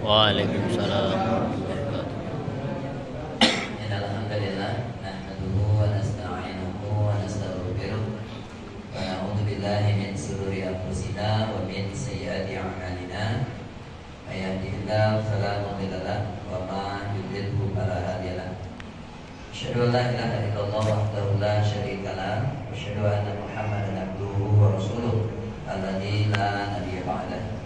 Waalaikumsalam warahmatullahi wabarakatuh. Innal hamdalillah nahmaduhu wa nasta'inuhu wa nastaghfiruh wa na'udzu billahi min shururi anfusina wa min sayyiati a'malina. May yahdihillahu fala mudilla lahu wa man yudlilhu fala hadiya lahu. Asyhadu an la ilaha illallah wahdahu la syarika lahu wa asyhadu anna Muhammadan abduhu wa rasuluh alladzi la nabiyya ba'dahu.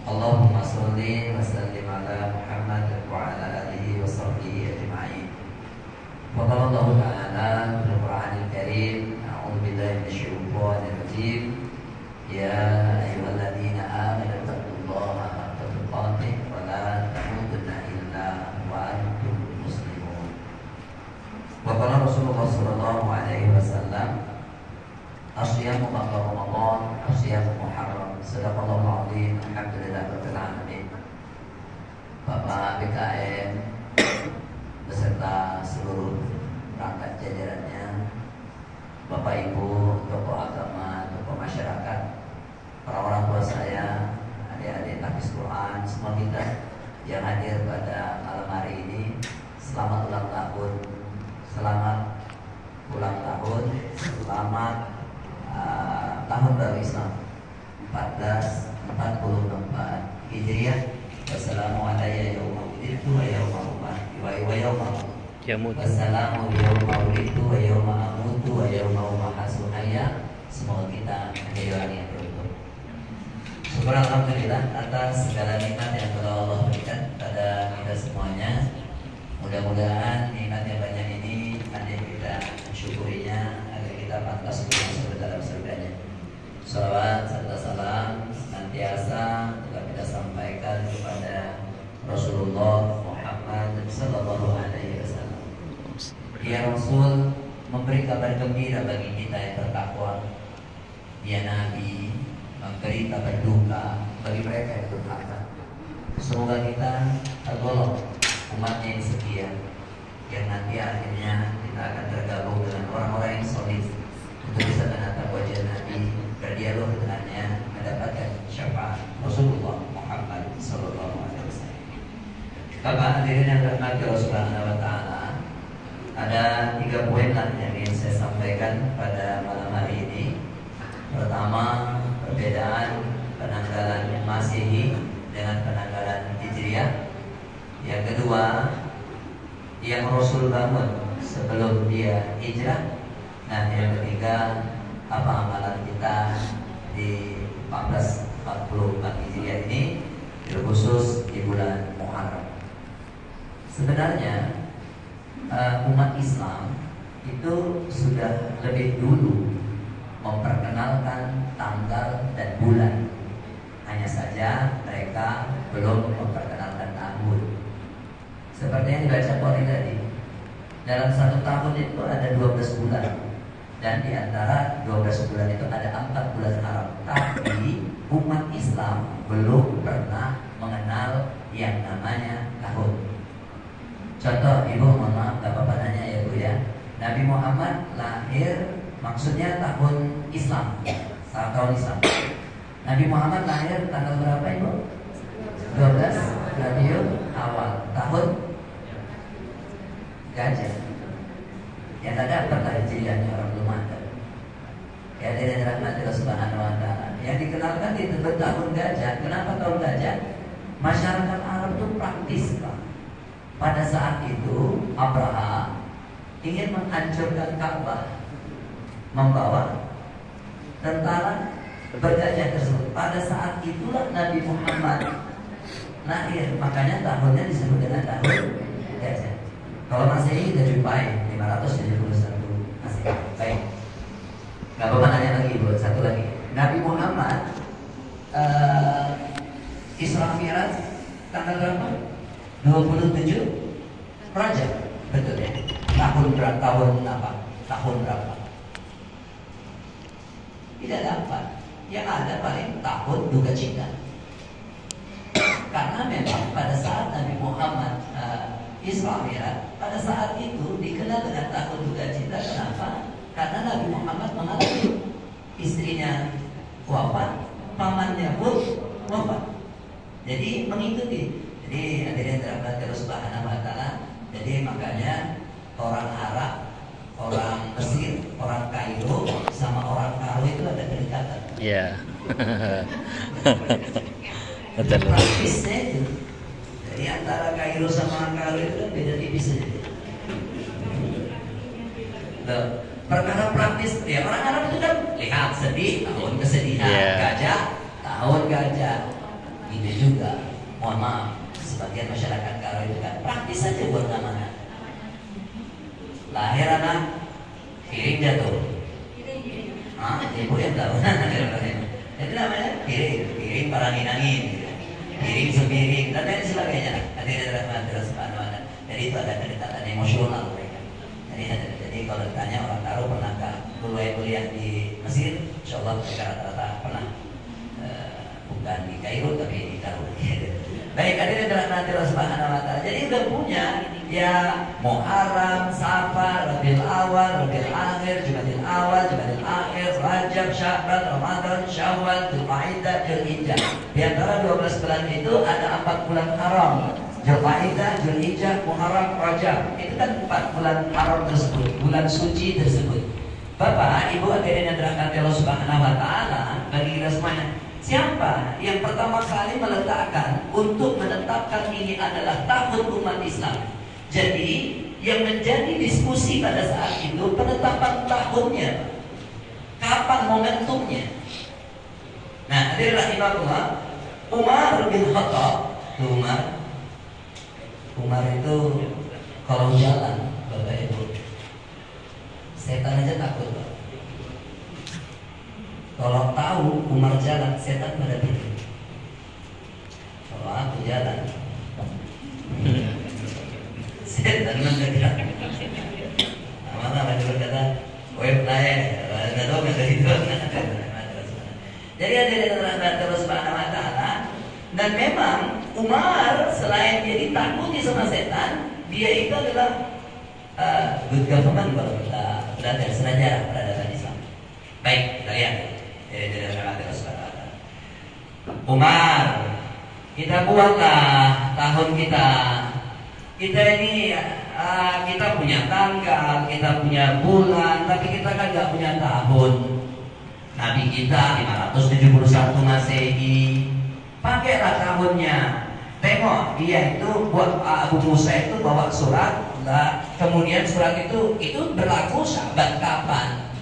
Allahumma sholli wa sallim ala Muhammad wa ala alihi wa sahbihi ajma'in. Wa qala Allah ta'ala fil Qur'anil Karim, a'udzu billahi minasyaitonir rajim. Ya ayyuhalladzina amanu taqullaha haqqa tuqatih wa la tamutunna illa wa antum muslimun. Wa qala Rasulullah sallallahu alaihi wasallam, asyamu qabla Ramadan, asyamu Muharram. Sadaqallahu alazim. Alhamdulillah rabbil alamin. Bapak BKM beserta seluruh perangkat jajarannya, Bapak Ibu, tokoh agama, tokoh masyarakat, para orang tua saya, adik-adik tahfiz Quran, semua kita yang hadir pada malam hari ini, selamat ulang tahun, selamat ulang tahun, selamat tahun baru Islam 1444 Hijriah. Wassalamualaikum warahmatullahi wabarakatuh. Wassalamu yawma wulidu wa yawma amutu wa yawma umahasu hayya. Semoga kita kehidupan yang beruntung. Syukur alhamdulillah atas segala nikmat yang telah Allah berikan pada kita semuanya. Mudah-mudahan nikmat yang banyak ini nanti kita mensyukurinya agar kita pantas untuk masuk dalam surganya. Salawat serta salam senantiasa telah kita sampaikan kepada Rasulullah Muhammad sallallahu alaihi wasallam. Ya Rasul memberi kabar gembira bagi kita yang bertakwa. Ya Nabi memberi kabar duka bagi mereka yang durhaka. Semoga kita tergolong umatnya yang setia, yang nanti akhirnya kita akan tergabung dengan orang-orang yang solid untuk bisa menatap wajah Nabi, berdialog dengannya, mendapatkan syafaat Rasulullah Muhammad sallallahu alaihi wasallam. Bapak hadirin yang dirahmati Allah Subhanahu wa taala, ada 3 poin yang ingin saya sampaikan pada malam hari ini. Pertama, perbedaan penanggalan Masehi dengan penanggalan Hijriah. Yang kedua, yang Rasul bangun sebelum dia hijrah. Nah, yang ketiga, apa amalan kita di 1444 Hijriah ini, terkhusus di bulan Muharram. Sebenarnya umat Islam itu sudah lebih dulu memperkenalkan tanggal dan bulan. Hanya saja mereka belum memperkenalkan tahun. Seperti yang dibaca Qori tadi, dalam 1 tahun itu ada 12 bulan. Dan di antara 12 bulan itu ada 4 bulan haram. Tapi umat Islam belum pernah mengenal yang namanya tahun. Contoh, Ibu mohon maaf, gak apa-apa nanya ya Bu ya. Nabi Muhammad lahir, maksudnya tahun Islam, tahun Islam. Nabi Muhammad lahir tanggal berapa Ibu? 12 Rabiul Awal, tahun Gajah. Yang tak dapat hijriahnya orang belum ada. Ya dari rahmat Allah Subhanahu wa taala. Yang dikenalkan itu tahun Gajah. Kenapa tahun Gajah? Masyarakat Arab itu praktis, Pak. Pada saat itu Abraha ingin menghancurkan Ka'bah, membawa tentara bergajah tersebut. Pada saat itulah Nabi Muhammad lahir, makanya tahunnya disebut dengan tahun Gajah. Kalau Masehi kita jumpai 571 Masehi. Baik. Gak apa-apa nanya lagi Bu, satu lagi. Nabi Muhammad Isra Mi'raj tanggal berapa? 27 Rajab. Betul ya? Tahun berapa? Tahun berapa? Tidak dapat. Yang ada paling tahun duka cita. Karena memang pada saat Nabi Muhammad Isra Mi'raj, pada saat itu dikenal dengan tahun duka cita. Kenapa? Karena Nabi Muhammad mengalami istrinya wafat, pamannya pun wafat. Jadi mengikuti Jadi hadirin dirahmati Allah Subhanahu wa taala. Jadi makanya orang Arab, orang Mesir, orang Kairo sama orang Karo itu ada kedekatan. Iya. Betul. Praktisnya itu. Jadi antara Kairo sama Karo itu kan beda tipis saja. Perkara praktis, ya orang Arab itu kan lihat sedih, tahun kesedihan, gajah, tahun gajah. Ini juga, mohon maaf, sebagian masyarakat Karo itu kan praktis saja buat namanya. Lahir anak, piring jatuh. Ibu yang tahu. Itu namanya piring parangin-angin, piring sepiring dan lain sebagainya. Hadirin rahmat Allah Subhanahu wa taala. Jadi itu ada kedekatan emosional mereka. Jadi kalau ditanya orang Karo pernahkah kuliah di Mesir, insyaallah mereka rata-rata pernah. Bukan di Kairo tapi di Karo. Baik, hadirin rahmat Allah Subhanahu wa taala. Jadi udah punya ya Muharram, Safar, Rabiul Awal, Rabiul Akhir, Jumadil Awal, Jumadil Akhir, Rajab, Sya'ban, Ramadan, Syawal, Dzulqa'dah, Dzulhijjah. Di antara 12 bulan itu ada 4 bulan haram. Dzulqa'dah, Dzulhijjah, Muharram, Rajab. Itu kan 4 bulan haram tersebut, bulan suci tersebut. Bapak, Ibu hadirin yang dirahmati Allah Subhanahu wa taala, bagi kita semuanya, siapa yang pertama kali meletakkan untuk menetapkan ini adalah tahun umat Islam? Jadi yang menjadi diskusi pada saat itu penetapan tahunnya, kapan momentumnya. Nah, hadirin rahimahullah, Umar bin Khattab, Umar itu kalau jalan, Bapak Ibu, setan aja takut, Pak. Kalau tahu Umar jalan, setan pada tidur. Kalau aku jalan, setan mendekat. Malah ada berkata, web naik, nggak tahu nggak dari itu. Jadi ada rahmat Allah Subhanahu wa taala. Dan memang Umar selain dia ditakuti sama setan, dia itu adalah good government kalau kita belajar sejarah peradaban Islam. Baik, kita lihat. Umar, kita buatlah tahun kita. Kita ini kita punya tanggal, kita punya bulan, tapi kita kan nggak punya tahun. Nabi kita 571 Masehi. Pakailah tahunnya. Tengok dia itu buat Abu Musa itu bawa surat, kemudian surat itu berlaku Sya'ban kapan,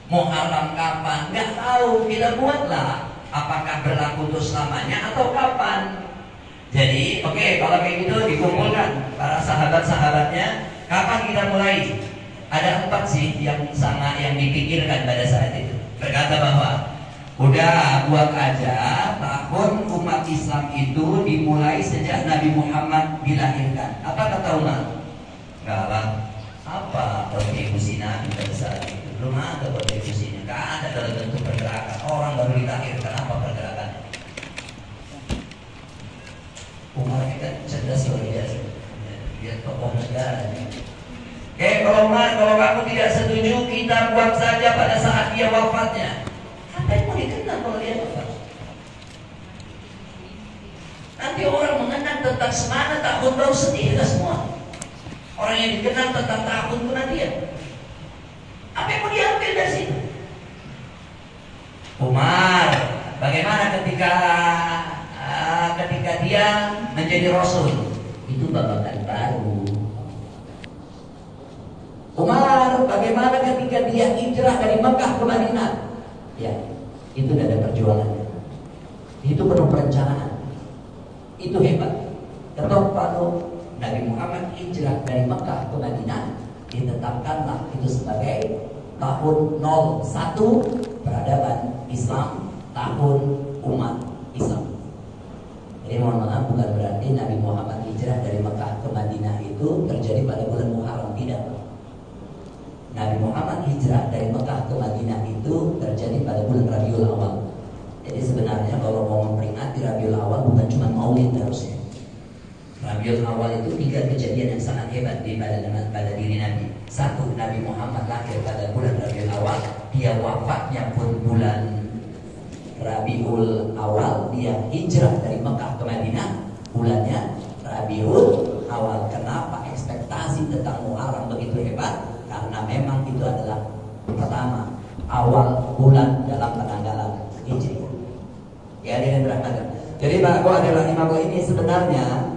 Muharram kapan, nggak tahu. Kita buatlah apakah berlaku untuk selamanya atau kapan. Jadi oke, kalau kayak gitu dikumpulkan para sahabat-sahabatnya, kapan kita mulai? Ada 4 sih yang sangat yang dipikirkan pada saat itu. Berkata bahwa udah buat aja tahun umat Islam itu dimulai sejak Nabi Muhammad dilahirkan. Apa kata Umar? Enggak lah. Apa kontribusi Nabi pada saat itu? Belum ada kontribusinya. Enggak ada dalam bentuk pergerakan. Orang baru dilahirkan, apa pergerakan? Umar kita cerdas luar biasa. Dia tokoh negara. Kalau Umar, kalau kamu tidak setuju, kita buat saja pada saat dia wafatnya. Apa yang mau dikenal kalau dia wafat? Nanti orang mengenang tentang semangat tahun baru sendiri semua. Orang yang dikenal tentang tahun kematian. Apa yang mau diambil dari situ? Umar, bagaimana ketika dia menjadi Rasul? Itu babakan baru. Umar, bagaimana ketika dia hijrah dari Mekah ke Madinah? Ya, itu tidak ada perjuangannya. Itu penuh perencanaan. Itu hebat. Ketok palu Nabi Muhammad hijrah dari Mekah ke Madinah, ditetapkanlah itu sebagai tahun 01 peradaban Islam, tahun umat Islam. Jadi mohon maaf, bukan berarti Nabi Muhammad hijrah dari Mekah ke Madinah itu terjadi pada bulan Muharram, tidak. Nabi Muhammad hijrah dari Mekah ke Madinah itu terjadi pada bulan Rabiul Awal. Jadi sebenarnya kalau mau memperingati Rabiul Awal bukan cuma Maulid harusnya. Rabiul Awal itu 3 kejadian yang sangat hebat pada diri Nabi. 1, Nabi Muhammad lahir pada bulan Rabiul Awal. Dia wafatnya pun bulan Rabiul Awal. Dia hijrah dari Mekah ke Madinah bulannya Rabiul Awal. Kenapa ekspektasi tentang Muharram begitu hebat? Karena memang itu adalah pertama awal bulan dalam penanggalan Hijriah. Ya, ini berangkat. Jadi Pak adalah imam ini sebenarnya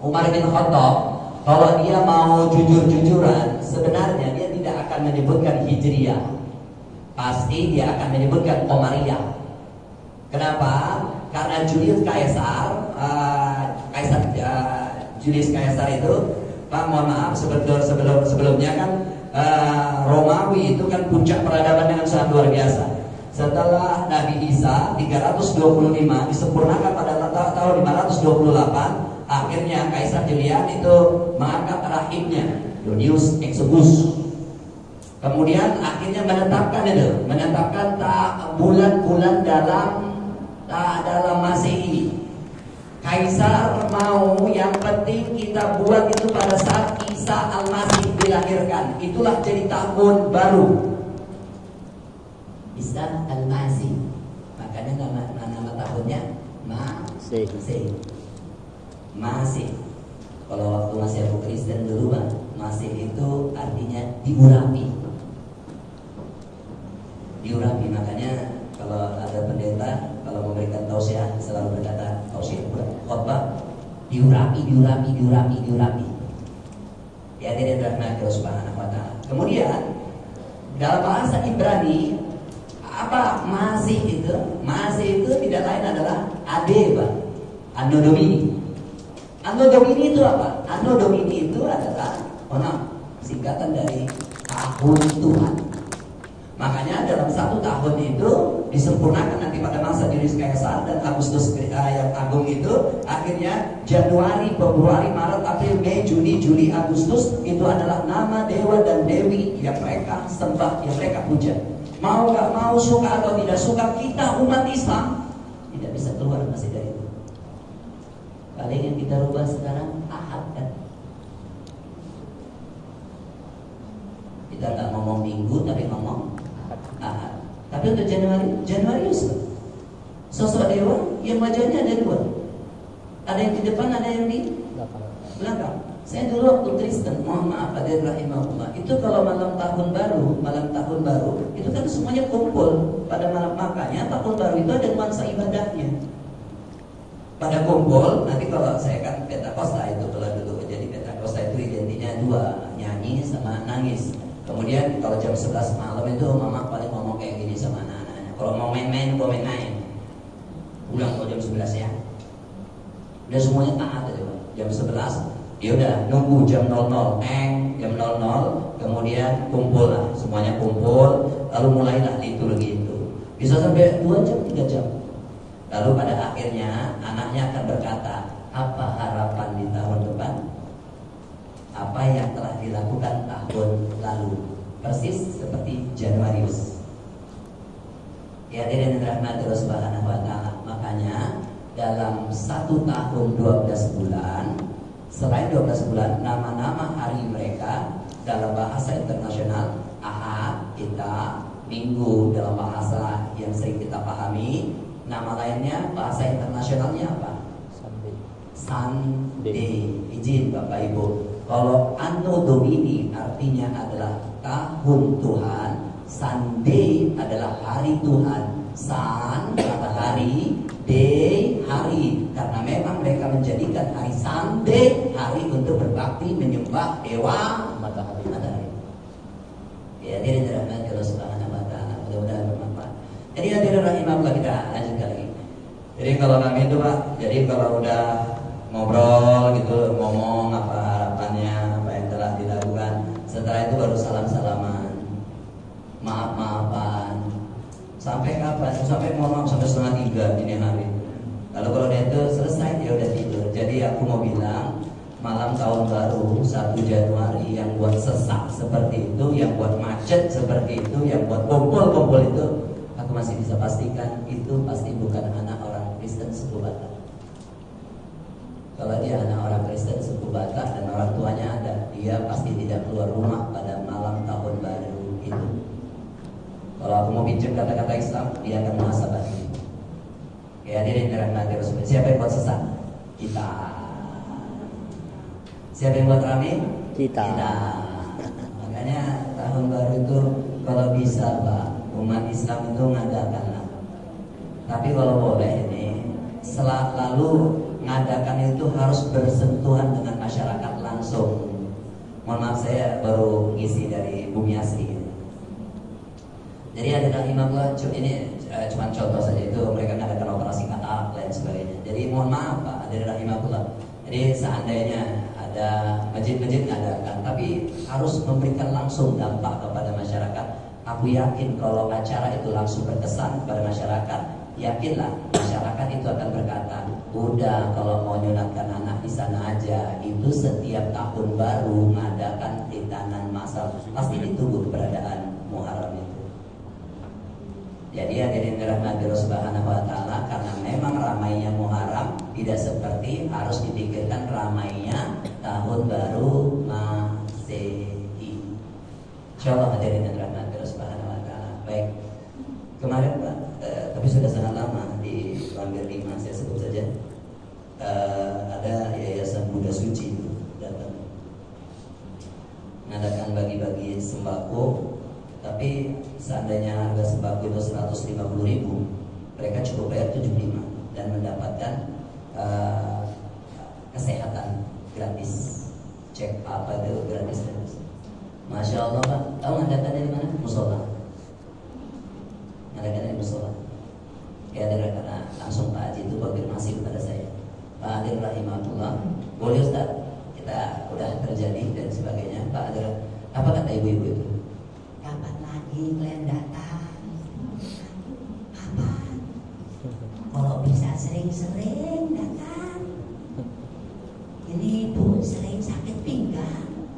Umar bin Khattab, kalau dia mau jujur-jujuran, sebenarnya dia tidak akan menyebutkan Hijriah. Pasti dia akan menyebutkan Qamariyah. Kenapa? Karena Julius Caesar, Julius Caesar itu, Pak mohon maaf, sebelumnya kan Romawi itu kan puncak peradaban dengan sangat luar biasa. Setelah Nabi Isa 325 disempurnakan pada tahun 528, akhirnya Kaisar Julian itu mengangkat rahibnya Dionysius Exiguus. Kemudian akhirnya menetapkan bulan-bulan dalam Masehi. Kaisar mau yang penting kita buat itu pada saat Isa Al-Masih dilahirkan. Itulah jadi tahun baru. Isa Al-Masih. Makanya nama tahunnya Masih. Masih. Kalau waktu masih aku Kristen dulu, Pak, Masih itu artinya diurapi. Diurapi, makanya kalau ada pendeta kalau memberikan tausiah selalu berkata tausiah khotbah diurapi. Ya, tidak dirahmati Allah Subhanahu wa taala. Kemudian dalam bahasa Ibrani apa Masih itu tidak lain adalah ade, Pak. Anno Domini. Anno Domini itu apa? Anno Domini itu adalah singkatan dari tahun Tuhan. Makanya dalam satu tahun itu disempurnakan nanti pada masa Julius Caesar dan Agustus yang agung itu, akhirnya Januari, Februari, Maret, April, Mei, Juni, Juli, Agustus itu adalah nama dewa dan dewi yang mereka sembah, yang mereka puja. Mau gak mau, suka atau tidak suka, kita umat Islam tidak bisa keluar masih dari itu. Paling yang kita rubah sekarang Ahad kan. Kita nggak ngomong minggu tapi ngomong Ahad. Tapi untuk Januarius, sosok dewa yang wajahnya ada dua. Ada yang di depan, ada yang di belakang. Saya dulu waktu Kristen, mohon maaf ada rahimahullah, itu kalau malam tahun baru itu kan semuanya kumpul pada malam. Makanya tahun baru itu ada nuansa ibadahnya. Pada kumpul, nanti kalau saya kan Pentakosta itu kalau dulu, jadi Pentakosta itu identiknya dua, nyanyi sama nangis. Kemudian kalau jam 11 malam itu mama paling ngomong kayak gini sama anak-anaknya, kalau mau main-main, gua main-main. Pulang kalau jam 11 ya. Udah semuanya taat aja, Pak. Jam 11 ya udah nunggu jam 00, jam 00, kemudian kumpul lah, semuanya kumpul, lalu mulailah liturgi itu. Bisa sampai 2 jam, 3 jam. Lalu pada akhirnya anaknya akan berkata, apa harapan di tahun depan? Apa yang telah dilakukan tahun lalu? Persis seperti Januarius. Ya, tidak dirahmati Allah Subhanahu wa taala. Makanya dalam 1 tahun 12 bulan, selain 12 bulan, nama-nama hari mereka dalam bahasa internasional Ahad, kita, Minggu dalam bahasa yang sering kita pahami. Nama lainnya bahasa internasionalnya apa? Sunday. Izin Bapak Ibu, kalau Anno Domini artinya adalah tahun Tuhan, Sunday adalah hari Tuhan. Sun matahari, day hari, karena memang mereka menjadikan hari Sunday hari untuk berbakti menyembah dewa matahari. Ya, dia dirahmati Allah Subhanahu wa taala. Mudah-mudahan bermanfaat. Jadi hadirin rahimahullah, kita lanjutkan lagi. Jadi kalau kami itu, Pak, jadi kalau udah ngobrol gitu, ngomong apa harapannya, apa yang telah dilakukan, setelah itu baru salam-salaman, maaf-maafan. Sampai kapan? Sampai mohon maaf sampai 2:30 dini hari. Lalu kalau dia itu selesai, dia udah tidur. Jadi aku mau bilang, malam tahun baru 1 Januari yang buat sesak seperti itu, yang buat macet seperti itu, yang buat kumpul-kumpul itu, aku masih bisa pastikan itu pasti bukan anak orang Kristen suku Batak. Kalau dia anak orang Kristen suku Batak dan orang tuanya ada, dia pasti tidak keluar rumah pada malam tahun baru itu. Kalau aku mau pinjam kata-kata Islam, dia akan muhasabah. Ya, dia dirahmati Rasulullah. Siapa yang buat sesat? Kita. Siapa yang buat rame? Kita. Makanya tahun baru itu kalau bisa Pak, umat Islam itu ngadakan lah. Tapi kalau boleh ini selalu ngadakan itu harus bersentuhan dengan masyarakat langsung. Mohon maaf saya baru ngisi dari Bumi Asri. Jadi ada rahimahullah, ini cuma contoh saja, itu mereka ngadakan operasi katarak lain sebagainya. Jadi mohon maaf Pak, ada rahimahullah. Jadi seandainya ada masjid-masjid ngadakan, tapi harus memberikan langsung dampak kepada masyarakat. Aku yakin kalau acara itu langsung berkesan kepada masyarakat, yakinlah masyarakat itu akan berkata, udah kalau mau nyunatkan anak di sana aja. Itu setiap tahun baru mengadakan hitanan masal, pasti ditunggu keberadaan Muharram itu. Jadi hadirin dirahmati Allah Subhanahu wa taala, karena memang ramainya Muharram tidak seperti harus dipikirkan ramainya tahun baru Masehi. Insyaallah hadirin dirahmati Allah Subhanahu wa taala. Baik. Kemarin Pak, tapi sudah sangat lama di Langgar 5, saya sebut saja. Ada Yayasan Buddha Suci datang mengadakan bagi-bagi sembako. Tapi seandainya harga sembako itu 150.000, mereka cukup bayar 75 dan mendapatkan kesehatan gratis, cek apa itu gratis. Masya Allah Pak, tahu ngadakannya di mana? Musola. Ngadakannya di musola. Ya karena langsung Pak Haji itu konfirmasi kepada saya, Pak Hadir rahimahullah, boleh Ustaz, kita udah terjadi dan sebagainya. Pak Hadir, apa kata ibu-ibu itu? Kapan lagi kalian datang? Kapan? Kalau bisa sering-sering datang. Ini Bu sering sakit pinggang.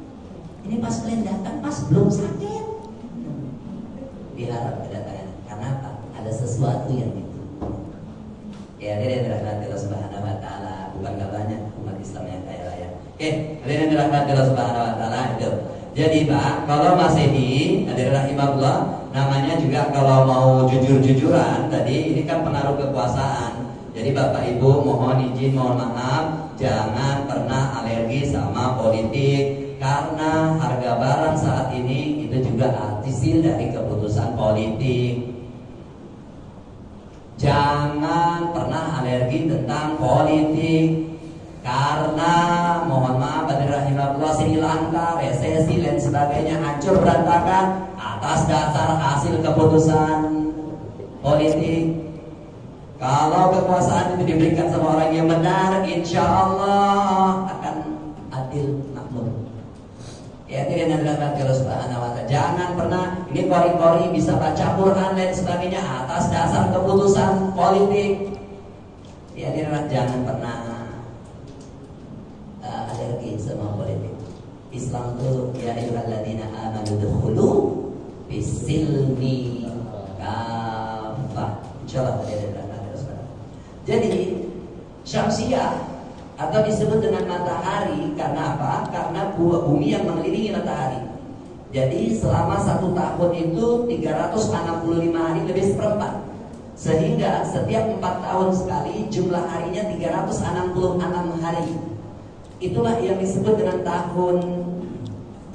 Ini pas kalian datang pas belum sakit. Diharap kedatangan. Karena apa? Ada sesuatu yang itu. Ya, hadirin dirahmati Allah Subhanahu wa taala, bukan banyak umat Islam yang kaya raya. Oke, hadirin dirahmati Allah Subhanahu wa taala itu. Jadi Pak, kalau Masehi, hadirin rahimahullah, namanya juga kalau mau jujur-jujuran, tadi ini kan pengaruh kekuasaan. Jadi Bapak Ibu mohon izin, mohon maaf, jangan pernah alergi sama politik, karena harga barang saat ini itu juga hasil dari keputusan politik. Jangan pernah alergi tentang politik, karena mohon maaf hadirin rahimahullah, Sri Lanka, resesi dan sebagainya hancur berantakan atas dasar hasil keputusan politik. Kalau kekuasaan itu diberikan sama orang yang benar, insya Allah akan adil makmur. Ya, tidak ada Allah Subhanahu wa taala. Jangan pernah ini kori-kori bisa baca Quran dan sebagainya atas dasar keputusan politik. Ya, jangan pernah alergi sama politik. Islam itu ya ayyuhalladzina amanu dukhulu bisilmi kafah. Insyaallah ada. Jadi Syamsiyah atau disebut dengan matahari karena apa? Karena bumi yang mengelilingi matahari. Jadi selama 1 tahun itu 365 hari lebih seperempat. Sehingga setiap 4 tahun sekali jumlah harinya 366 hari. Itulah yang disebut dengan tahun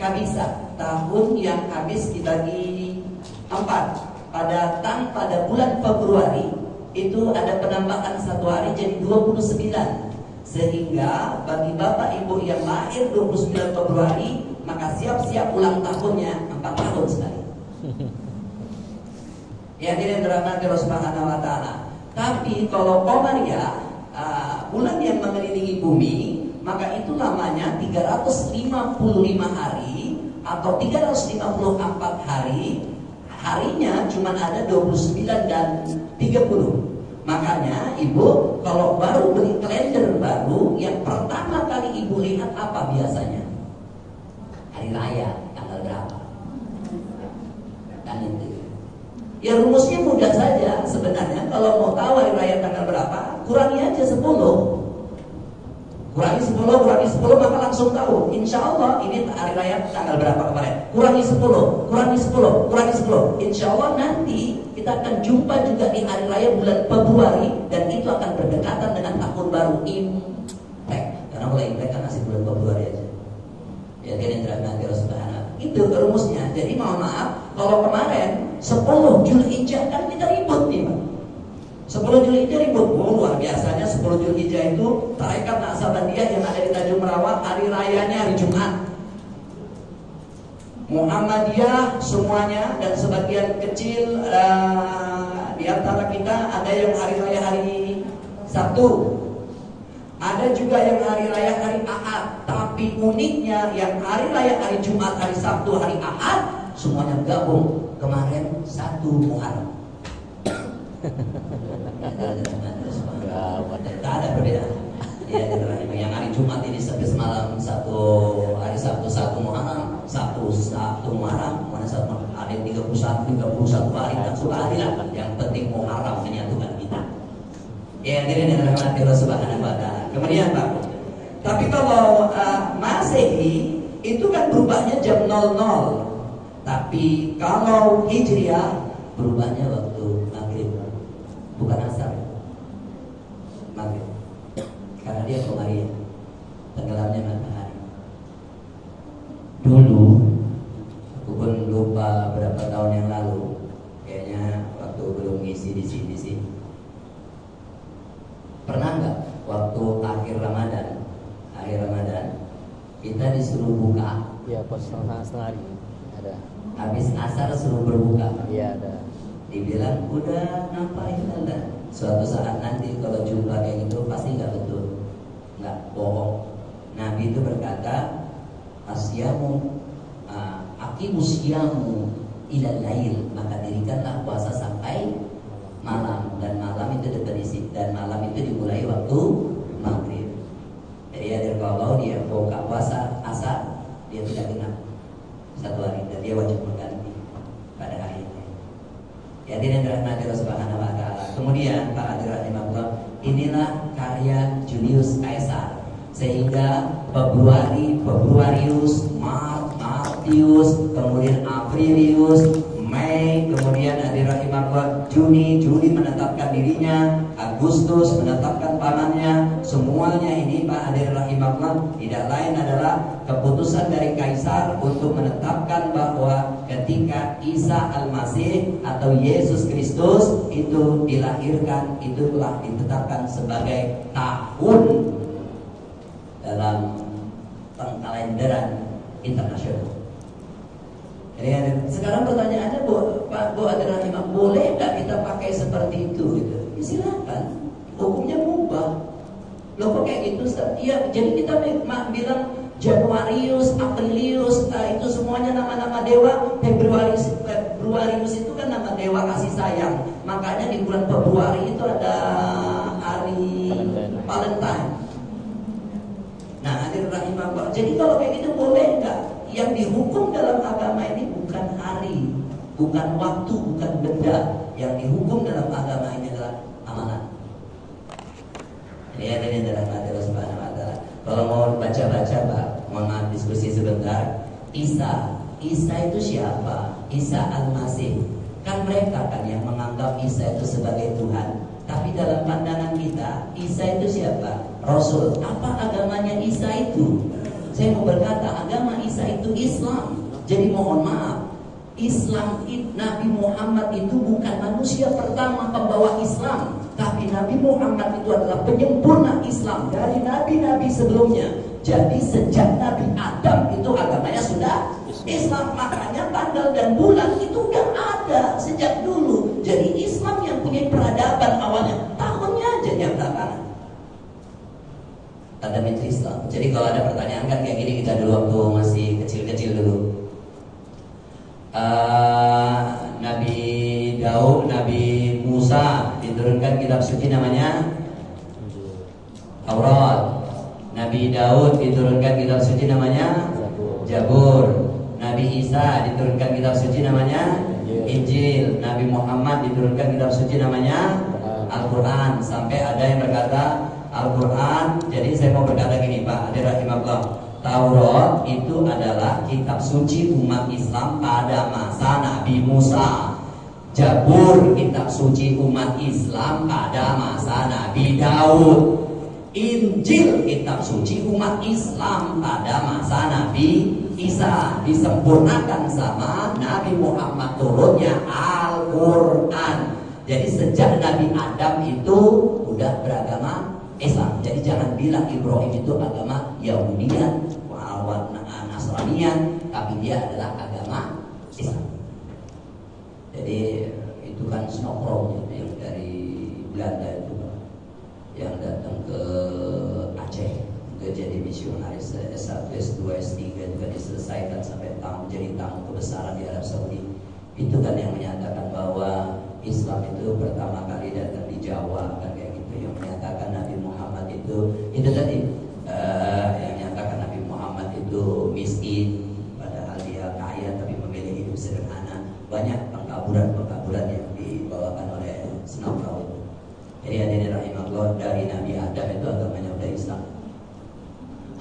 Kabisa, tahun yang habis dibagi 4. Pada bulan Februari itu ada penambahan 1 hari jadi 29. Sehingga bagi Bapak Ibu yang lahir 29 Februari, maka siap-siap ulang tahunnya 4 tahun sekali. Ya, tidak dirahmati Allah Subhanahu wa taala. Tapi kalau Qamariyah, bulan yang mengelilingi bumi, maka itu lamanya 355 hari atau 354 hari. Harinya cuma ada 29 dan 30. Makanya Ibu kalau baru beli kalender baru, yang pertama kali Ibu lihat apa biasanya? Hari raya tanggal berapa? Dan itu. Ya rumusnya mudah saja sebenarnya. Kalau mau tahu hari raya tanggal berapa, kurangi aja 10. Kurangi 10 maka langsung tahu. Insya Allah ini hari raya tanggal berapa kemarin. Kurangi 10. Insya Allah nanti kita akan jumpa juga di hari raya bulan Februari, dan itu akan berdekatan dengan tahun baru Imlek. Karena mulai Imlek kan masih bulan Februari aja. Ya kan yang dirahmati Allah Subhanahu. Itu rumusnya. Jadi mohon maaf kalau kemarin 10 Zulhijjah kan kita ribut nih Pak. 10 Zulhijjah ribut. Luar biasanya 10 Zulhijjah itu Tarekat Naksabandiyah yang ada di Tanjung Merawat, hari rayanya hari Jumat. Muhammadiyah semuanya dan sebagian kecil di antara kita ada yang hari raya hari Sabtu. Ada juga yang hari raya hari Ahad. Tapi uniknya yang hari raya hari Jumat, hari Sabtu, hari Ahad semuanya gabung. Kemarin 1 Muharram. Tak ada perbedaan. Ya, yang hari Jumat ini sampai semalam hari Sabtu 1 Muharram, Sabtu Muharram, mana satu hari 31 hari tak suka hari lah. Yang penting Muharram menyatukan kita. Ya, jadi ini adalah Allah Subhanahu wa Ta'ala. Kemudian Pak, tapi kalau Masehi itu kan berubahnya jam 00. Tapi kalau Hijriah berubahnya waktu maghrib, bukan asar, maghrib. Karena dia Komariah, tenggelamnya matahari. Dulu, aku pun lupa berapa tahun yang lalu, kayaknya waktu belum ngisi di sini. Pernah nggak waktu akhir Ramadan kita disuruh buka? Iya, pas setengah hari ada. Habis asar suruh berbuka. Iya ada. Dibilang udah nampak hilal. Suatu saat nanti kalau jumpa kayak gitu pasti nggak betul, nggak bohong. Nabi itu berkata, asyamu aqimusyamu ilal lail, maka dirikanlah puasa sampai malam, dan malam itu terisi, dan malam itu dimulai waktu maghrib. Jadi ada kalau dia buka puasa asar, dia tidak genap 1 hari dan dia wajib mengganti pada akhirnya. Ya, dia dirahmati Allah Subhanahu wa Ta'ala. Kemudian Pak Rahimahullah, inilah karya Julius Caesar, sehingga Februarius, Martius, kemudian Aprilius, Mei, kemudian Adir Rahimahullah Juni menetapkan dirinya, Agustus menetapkan pamannya. Semuanya ini Pak Adir Rahimahullah tidak lain adalah keputusan dari Kaisar untuk menetapkan bahwa ketika Isa Al-Masih atau Yesus Kristus itu dilahirkan, itu telah ditetapkan sebagai tahun dalam pengkalenderan internasional. Jadi sekarang pertanyaannya, Pak Bu Adir Rahimah, boleh nggak kita pakai seperti itu? Gitu? Ya, silakan, hukumnya mubah. Loh kok kayak gitu Ustaz? Iya, jadi kita bilang Januarius, Aprilius, itu semuanya nama-nama dewa. Februarius itu kan nama dewa kasih sayang. Makanya di bulan Februari itu ada hari Valentine. Nah, Adir Rahimah, jadi kalau kayak gitu boleh nggak? Yang dihukum dalam agama ini bukan hari, bukan waktu, bukan benda. Yang dihukum dalam agama ini adalah amalan. Ini adalah Allah Subhanahu wa Ta'ala. Kalau mau baca-baca Pak, mohon maaf diskusi sebentar. Isa itu siapa? Isa Al-Masih. Kan mereka kan yang menganggap Isa itu sebagai Tuhan. Tapi dalam pandangan kita, Isa itu siapa? Rasul. Apa agamanya Isa itu? Saya mau berkata, agama Isa itu Islam. Jadi mohon maaf, Islam, Nabi Muhammad itu bukan manusia pertama pembawa Islam, tapi Nabi Muhammad itu adalah penyempurna Islam dari nabi-nabi sebelumnya. Jadi sejak Nabi Adam itu agamanya sudah Islam. Makanya tanggal dan bulan itu udah ada sejak dulu. Jadi Islam yang punya peradaban awalnya, tahunnya aja yang belakangan ada menteri Islam. Jadi kalau ada pertanyaan kan kayak gini, kita dulu waktu masih kecil-kecil dulu, Nabi Daud, Nabi Musa diturunkan kitab suci namanya Taurat. Nabi Daud diturunkan kitab suci namanya Zabur. Nabi Isa diturunkan kitab suci namanya Injil. Nabi Muhammad diturunkan kitab suci namanya Al-Quran. Sampai ada yang berkata Al-Quran, jadi saya mau berkata gini Pak Adir Rahimahullah, Taurat itu adalah kitab suci umat Islam pada masa Nabi Musa. Zabur kitab suci umat Islam pada masa Nabi Daud. Injil, kitab suci umat Islam pada masa Nabi Isa, disempurnakan sama Nabi Muhammad turunnya Al-Quran. Jadi sejak Nabi Adam itu udah beragama Islam. Jadi jangan bilang Ibrahim itu agama Yahudian, Nasranian, tapi dia adalah agama Islam. Jadi itu kan Snokro yang dari Belanda itu, yang datang ke Aceh untuk jadi misionaris S1, S2, S3 juga diselesaikan sampai jadi tamu kebesaran di Arab Saudi. Itu kan yang menyatakan bahwa Islam itu pertama kali datang di Jawa, kan kayak gitu. Yang menyatakan Nabi Muhammad itu tadi yang menyatakan Nabi Muhammad itu miskin, padahal dia kaya tapi memilih hidup sederhana. Banyak pengkaburan yang dibawakan oleh Snokro itu. Jadi hadirin rahimahullah, dari Nabi Adam itu agamanya udah Islam.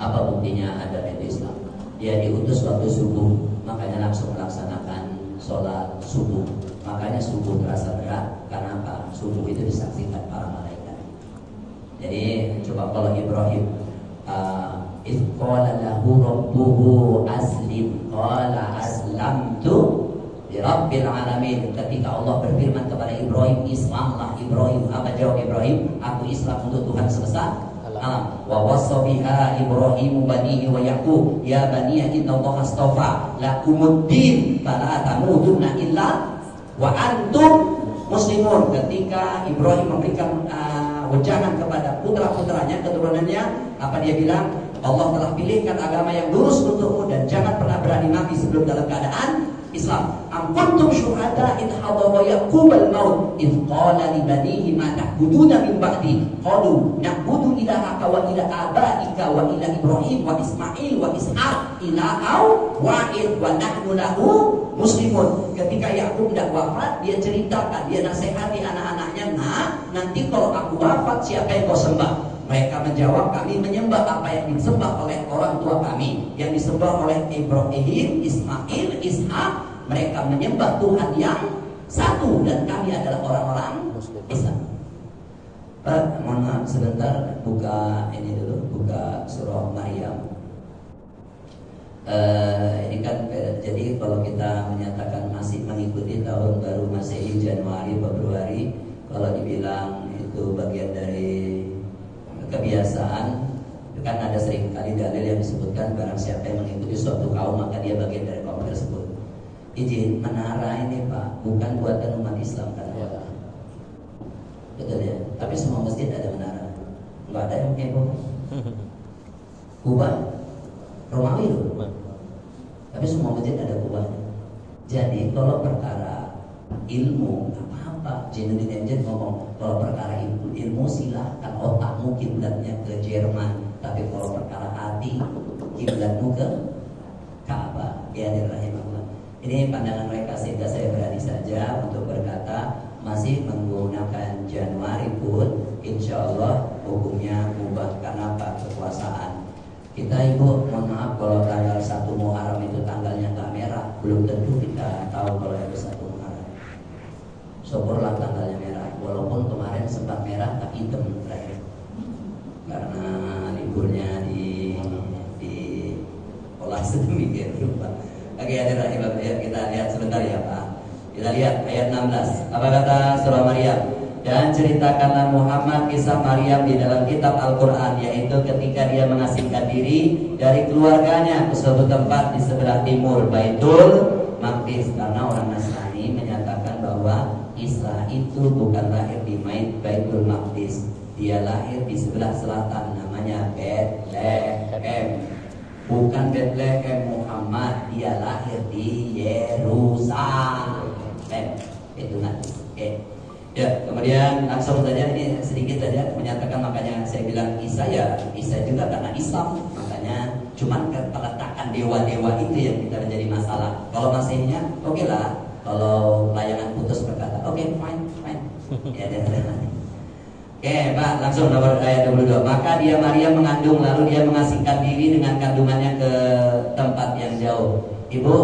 Apa buktinya Adam itu Islam? Dia diutus waktu subuh, makanya langsung melaksanakan sholat subuh. Makanya subuh terasa berat, karena apa? Subuh itu disaksikan para malaikat. Jadi coba kalau Ibrahim idh qala lahu rabbuhu aslim qala aslamtu Rabbil alamin. Ketika Allah berfirman kepada Ibrahim, Islamlah Ibrahim. Apa jawab Ibrahim? Aku Islam untuk Tuhan semesta alam. Wa wassa biha Ibrahim banihi wa Yaqub ya baniya innallaha astafa lakumuddin fala tamutunna illa wa antum muslimun. Ketika Ibrahim memberikan ujangan kepada putra-putranya, keturunannya, apa dia bilang? Allah telah pilihkan agama yang lurus untukmu dan jangan pernah berani mati sebelum dalam keadaan Islam. Am kuntum syuhada id hadara Yaqub al-maut id qala li banihi ma ta'buduna min ba'di qalu na'budu ilahaka wa ilaha abaika wa ilaha Ibrahim wa Ismail wa Ishaq ilaha wahid wa nahnu lahu muslimun. Ketika Yakub tidak wafat, dia ceritakan, dia nasihati anak-anaknya, nah nanti kalau aku wafat siapa yang kau sembah? Mereka menjawab, kami menyembah apa yang disembah oleh orang tua kami, yang disembah oleh Ibrahim, Ismail, Ishak. Mereka menyembah Tuhan yang satu dan kami adalah orang-orang Islam. Pak, mohon maaf sebentar, buka ini dulu, buka surah Maryam. Ini kan jadi kalau kita menyatakan masih mengikuti tahun baru Masehi Januari, Februari, kalau dibilang itu bagian dari kebiasaan, kan ada sering kali dalil yang disebutkan barang siapa yang mengikuti suatu kaum maka dia bagian dari kaum tersebut. Izin, menara ini Pak bukan buatan umat Islam kan? Ya. Betul ya. Tapi semua masjid ada menara. Enggak ada yang heboh. Kubah Romawi loh. Tapi semua masjid ada kubahnya. Jadi kalau perkara ilmu apa Jainuddin Amjad ngomong, kalau perkara ilmu silahkan otakmu kiblatnya ke Jerman, tapi kalau perkara hati kiblatmu ke Ka'bah. Ya rahimahullah. Ini pandangan mereka sehingga saya berani saja untuk berkata masih menggunakan Januari pun insya Allah hukumnya ubah. Karena apa? Kekuasaan. Kita ibu mohon maaf kalau tanggal 1 Muharram itu tanggalnya nggak merah, belum tentu kita tahu kalau itu 1 Muharram. Syukurlah tanggalnya merah, walaupun kemarin sempat merah tak hitam terakhir karena liburnya di olah sedemikian rupa. Oke, kita lihat sebentar ya Pak. Kita lihat ayat 16. Apa kata surah Maryam? Dan ceritakanlah Muhammad kisah Maryam di dalam kitab Al-Quran, yaitu ketika dia mengasingkan diri dari keluarganya ke suatu tempat di sebelah timur Baitul Maqdis. Karena orang Nasrani menyatakan bahwa Isa itu bukan lahir di Baitul Maqdis, dia lahir di sebelah selatan, namanya Bethlehem. Bukan Bethlehem Muhammad, dia lahir di Yerusalem. Itu nanti. Oke. Ya, kemudian langsung saja ini sedikit saja menyatakan, makanya saya bilang Isa ya Isa juga karena Islam, makanya cuman peletakan dewa-dewa itu yang kita menjadi masalah. Kalau Masihnya oke lah. Kalau layangan putus berkata, oke, fine. Ya, oke, Pak, langsung nomor ayat 22. Maka dia Maryam mengandung, lalu dia mengasingkan diri dengan kandungannya ke tempat yang jauh. Ibu,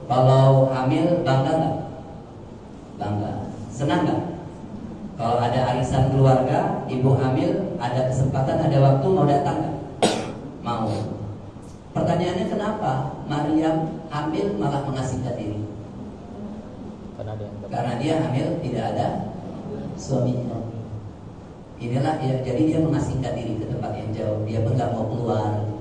kalau hamil bangga nggak? Bangga. Senang nggak? Kalau ada arisan keluarga, ibu hamil, ada kesempatan, ada waktu, mau datang nggak? Mau. Pertanyaannya kenapa Maryam hamil malah mengasingkan diri? Karena dia hamil tidak ada suaminya. Inilah ya, jadi dia mengasingkan diri ke tempat yang jauh. Dia pun nggak mau keluar.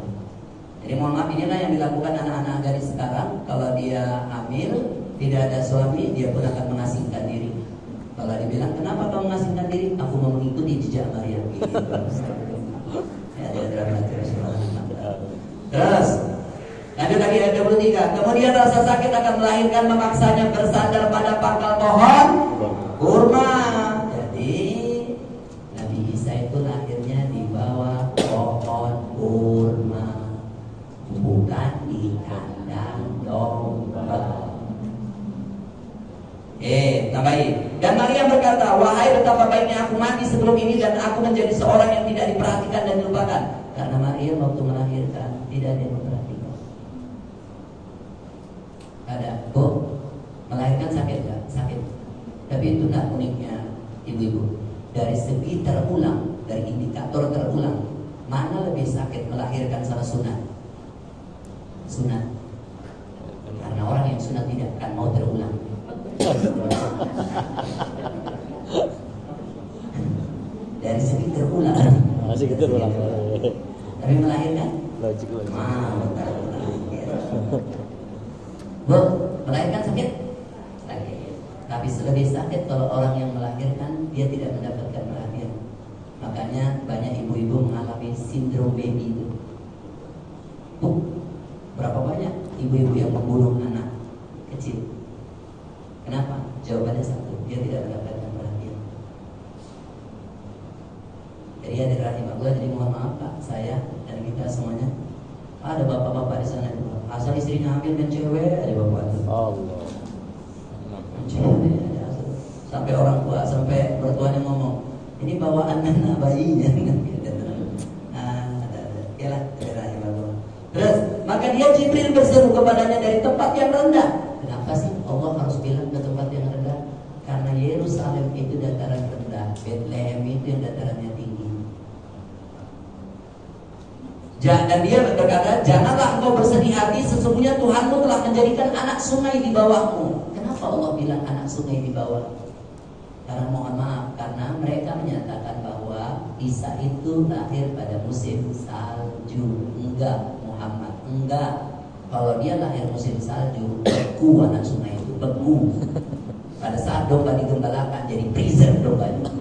Jadi mohon maaf, inilah yang dilakukan anak-anak gadis sekarang. Kalau dia hamil tidak ada suami, dia pun akan mengasingkan diri. Kalau dibilang kenapa kamu mengasingkan diri? Aku mau mengikuti jejak Maryam. Gitu. Ya, dia terus. Terus lanjut lagi ayat 23. Kemudian rasa sakit akan melahirkan, memaksanya bersandar pada pangkal pohon kurma. Jadi Nabi Isa itu lahirnya di bawah pohon kurma, bukan di kandang domba. Tambahin. Dan Maria berkata, wahai betapa baiknya aku mati sebelum ini dan aku menjadi seorang yang tidak diperhatikan dan dilupakan. Karena Maria waktu melahirkan tidak ada yang memperhatikan. Ada, Bu, melahirkan sakit gak? Sakit. Tapi itu tak uniknya ibu-ibu. Dari segi terulang, dari indikator terulang, mana lebih sakit, melahirkan sama sunat? Sunat. Karena orang yang sunat tidak akan mau terulang. Dari segi terulang. Masih terulang. Tapi melahirkan logik. Bu, melahirkan sakit? Sakit. Tapi lebih sakit kalau orang yang melahirkan dia tidak mendapatkan melahirkan. Makanya banyak ibu-ibu mengalami sindrom baby itu. Bu, berapa banyak ibu-ibu yang membunuh anak kecil? Kenapa? Jawabannya satu, dia tidak mendapatkan perhatian. Jadi hadir rahimahullah, jadi mohon maaf Pak, saya dan kita semuanya. Ada bapak-bapak di sana juga. Asal istrinya hamil dan cewek, ada bapak itu. Allah. Cewek, ada. Sampai orang tua, sampai mertuanya ngomong, ini bawaan anak bayinya. Yalah, hadir rahimahullah. Terus, maka dia Jibril berseru kepadanya dari tempat yang rendah. Kenapa sih Allah harus bilang ke tempat yang rendah? Karena Yerusalem itu dataran rendah, Bethlehem itu yang datarannya tinggi. Dan dia berkata, janganlah engkau bersedih hati, sesungguhnya Tuhanmu telah menjadikan anak sungai di bawahmu. Kenapa Allah bilang anak sungai di bawah? Karena mohon maaf, karena mereka menyatakan bahwa Isa itu lahir pada musim salju. Enggak, Muhammad, enggak. Kalau dia lahir musim salju, beku anak sungai itu, beku. Pada saat domba digembalakan, jadi freezer dombanya.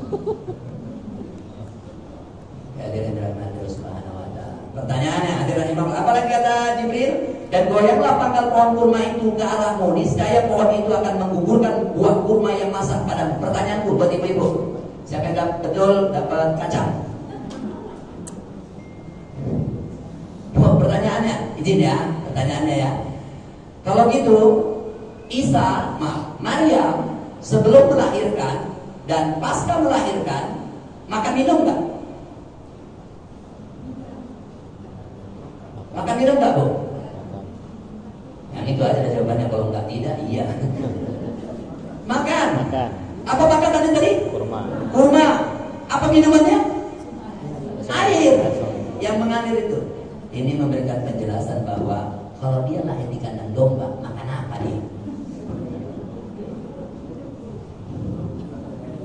Ya, dia terus Subhanahu wa ta'ala. Pertanyaannya, hadirin rahimahullah, apa lagi kata Jibril? Dan goyanglah pangkal pohon kurma itu ke arahmu, niscaya pohon itu akan menggugurkan buah kurma yang masak padamu. Pertanyaanku buat ibu-ibu, siapa yang betul dapat kacang? Pertanyaannya, izin ya, pertanyaannya ya. Kalau gitu, Maryam sebelum melahirkan dan pasca melahirkan makan minum nggak? Makan minum nggak, Bu? Yang itu aja jawabannya, kalau nggak tidak, iya. Makan. Apa makanan tadi? Kurma. Apa minumannya? Air. Yang mengalir itu. Ini memberikan penjelasan bahwa kalau dia lahir di kandang domba, makan apa dia?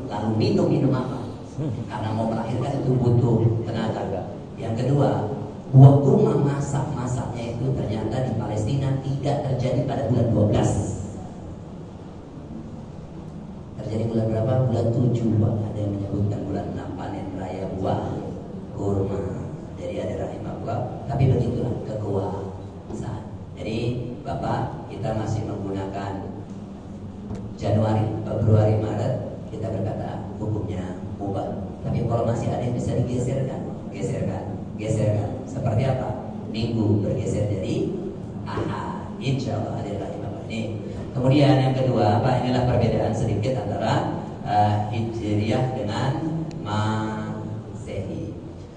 Lalu minum apa? Karena mau melahirkan itu butuh tenaga. Yang kedua, buah kurma masaknya itu ternyata di Palestina tidak terjadi pada bulan 12. Terjadi bulan berapa? Bulan 7. Ada yang menyebutkan bulan 6 panen raya buah kurma. Jadi ada rahimahullah, tapi begitulah kekuasaan. Jadi Bapak, kita masih menggunakan Januari, Februari, Maret, kita berkata hukumnya mubah. Tapi kalau masih ada yang bisa digeserkan, geserkan. Seperti apa? Minggu bergeser jadi Ahad. Insya Allah ada rahimahullah ini. Kemudian yang kedua, Pak, inilah perbedaan sedikit antara Hijriyah dengan Masehi.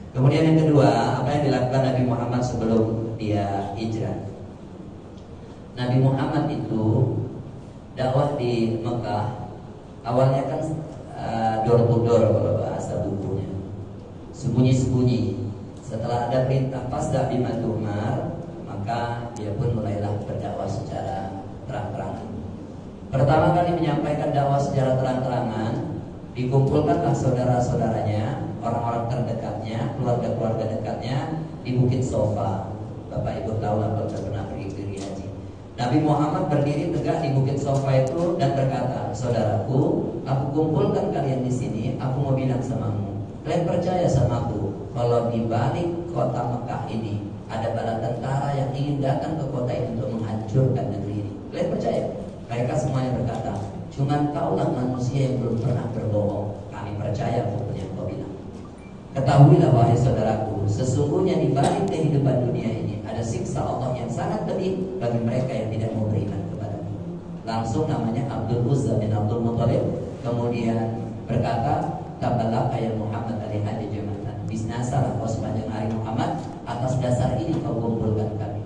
Kemudian yang kedua, apa yang dilakukan Nabi Muhammad sebelum dia hijrah? Nabi Muhammad itu dakwah di Mekah awalnya kan door to door kalau bahasa bukunya. Sembunyi-sembunyi. Setelah ada perintah fasda bima tu'mar, maka dia pun mulailah berdakwah secara terang-terangan. Pertama kali menyampaikan dakwah secara terang-terangan, dikumpulkanlah saudara-saudaranya, orang-orang terdekatnya, keluarga-keluarga dekatnya di Bukit Sofa. Bapak Ibu tahu lah kalau sudah pernah pergi ke haji. Nabi Muhammad berdiri tegak di Bukit Sofa itu dan berkata, saudaraku, aku kumpulkan kalian di sini. Aku mau bilang samamu, kalian percaya sama aku kalau di balik kota Mekah ini ada bala tentara yang ingin datang ke kota ini untuk menghancurkan negeri ini. Kalian percaya? Mereka semuanya berkata, cuman kaulah manusia yang belum pernah berbohong. Kami percaya apapun yang kau bilang. Ketahuilah wahai saudaraku, sesungguhnya di balik kehidupan dunia ini ada siksa Allah yang sangat pedih bagi mereka yang tidak mau beriman kepada-Mu. Langsung namanya Abdul Uzza bin Abdul Muttalib kemudian berkata, tabalaka ya Muhammad alaihi hadi jamatan, bisnasalah kau sepanjang hari Muhammad, atas dasar ini kau kumpulkan kami.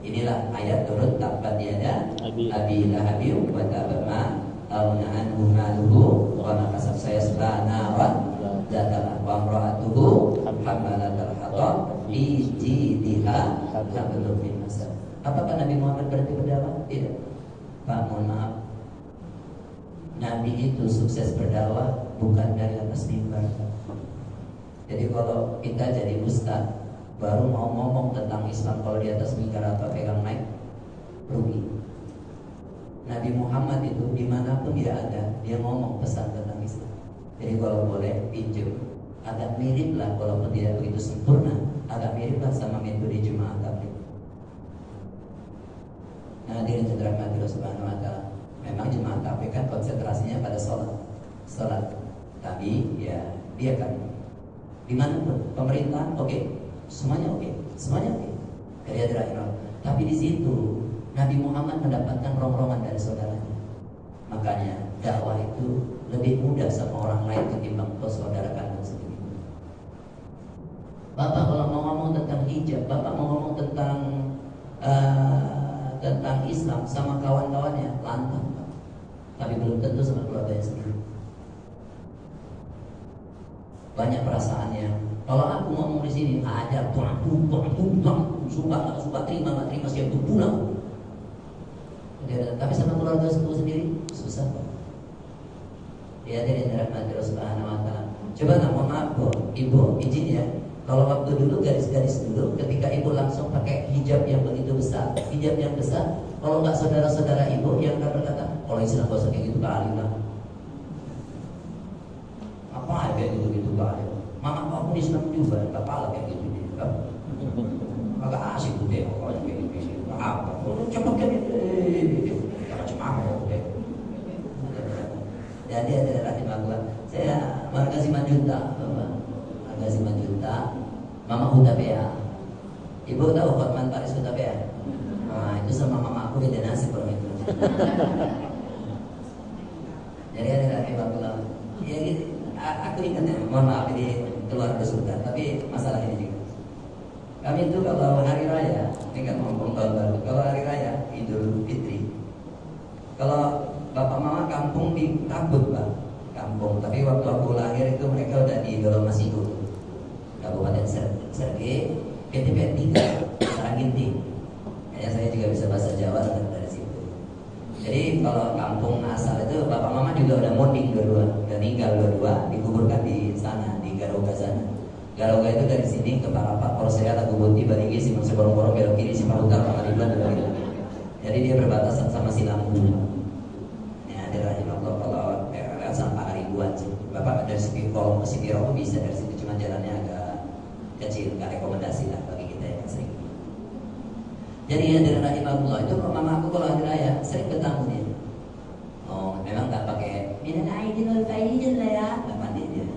Inilah ayat turun tabbat yada abi lahabin wa tabba ma aghna anhu maluhu wa ma kasab sayasla naran dzatalah wa imra'atuhu hammalatal hatab fi jidha hablum min masad. Apakah Nabi Muhammad berhenti berdakwah? Tidak. Pak, mohon maaf. Nabi itu sukses berdakwah bukan dari atas mimbar. Jadi kalau kita jadi ustaz baru mau ngomong tentang Islam kalau di atas mimbar atau pegang mic, rugi. Nabi Muhammad itu dimanapun dia ada, dia ngomong pesan tentang Islam. Jadi kalau boleh pinjam, agak mirip lah walaupun tidak begitu sempurna, agak mirip lah sama metode jemaah tabligh. Nah, hadirin dirahmati Allah Subhanahu wa taala. Memang jemaah tabligh kan konsentrasinya pada salat. Tapi ya dia kan dimanapun pemerintahan oke. Semuanya oke. Tapi di situ Nabi Muhammad mendapatkan rongrongan dari saudaranya. Makanya dakwah itu lebih mudah sama orang lain ketimbang kau saudara kandung sendiri. Bapak kalau mau ngomong tentang hijab, bapak mau ngomong tentang Islam sama kawan-kawannya lantang, tapi belum tentu sama keluarganya sendiri. Banyak perasaannya. Kalau aku ngomong di sini ada tuang, suka nggak suka, terima nggak terima, siap pulang. Tapi sama keluarga sendiri susah kok. Dia dari dirahmati Allah Subhanahu wa taala. Coba nggak, mohon maaf kok, ibu izin ya. Kalau waktu dulu garis-garis dulu, ketika ibu langsung pakai hijab yang begitu besar, kalau nggak saudara-saudara ibu yang akan berkata, kalau Islam gak usah kayak gitu kali lah. Apa kayak gitu kali? Mama kamu Islam juga, nggak kalah kayak gitu dia. Agak asik tuh deh, kalau kayak gitu. Apa? Coba kayak gitu, jangan cuma aku deh. Jadi ada rahimahullah. Saya warga Simanjunta, warga Simanjunta, Mama Hutapea. Ibu tahu Hotman Paris Hutapea? Nah, itu sama mama aku beda nasib kalau itu. Jadi ada rahimahullah. Ya gitu. Aku ingat ya, mohon maaf ini keluar sebentar, tapi masalah ini juga. Kami itu kalau hari raya, ini kan ngomong tahun baru, kalau hari raya Idul Fitri, kalau bapak mama kampung di Tabut Pak, kampung. Tapi waktu aku lahir itu mereka udah di Dolomasido, Kabupaten Serge, PTP 3, Saraginting. Kayaknya saya juga bisa bahasa Jawa dari situ. Jadi kalau kampung asal itu bapak mama juga udah monding dua-dua, udah meninggal dua-dua, dikuburkan di sana, di Garoga sana. Garoga itu dari sini ke Parapat, Porsea, Lagu Bunti, Barigi, Simon Seborong-borong, belok kiri, Simpang Utara, Pangalibuan, dan begitu. Jadi dia berbatasan sama Silambu. Ya, ada rahimahullah kalau lewat sama Pangalibuan sih. Bapak dari sini kalau ke Sipiro bisa dari situ, cuma jalannya agak kecil, nggak rekomendasi lah bagi kita yang sering. Jadi ya dari rahimahullah itu mama aku kalau hari raya sering ketemu dia. Oh, memang nggak pakai minal aidin wal faizin lah ya, nggak pandai dia.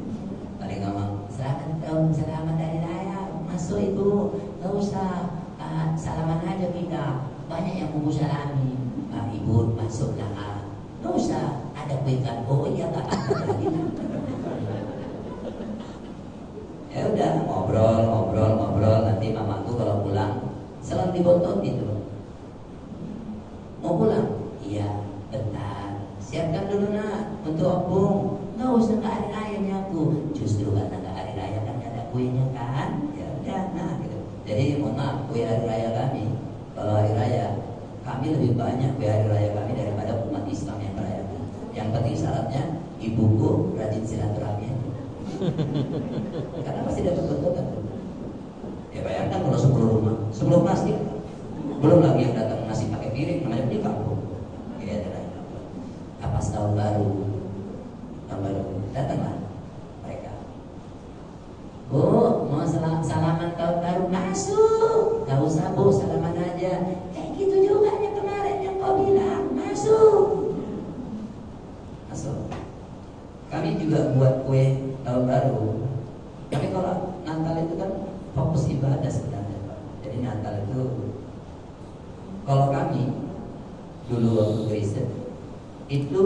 Paling ngomong selamat hari raya, masuk ibu, nggak usah salaman aja kita, banyak yang mau salami. Ibu masuklah, nggak usah ada kue kan, oh iya nggak apa lagi. Ya udah ngobrol, nanti mamaku kalau pulang selalu dibontot gitu. Mau pulang? Iya, bentar. Siapkan dulu nak untuk opung. Nggak Jadi mohon maaf, kue hari raya kami, kalau hari raya kami lebih banyak kue hari raya kami daripada umat Islam yang merayakan. Yang penting syaratnya ibuku rajin silaturahmi. Karena pasti dapat berkatan. Ya bayangkan kalau 10 rumah pasti. Belum lagi yang datang nasi pakai piring, namanya di kampung. Ya ada. Apa tahun baru datanglah mereka. Bu, mau salaman tahun baru masuk. Gak usah bu, salaman aja. Kayak gitu juga yang kemarin yang kau bilang masuk. Kami juga buat kue tahun baru. Tapi kalau Natal itu kan fokus ibadah sebenarnya, Pak. Jadi Natal itu kalau kami dulu waktu riset itu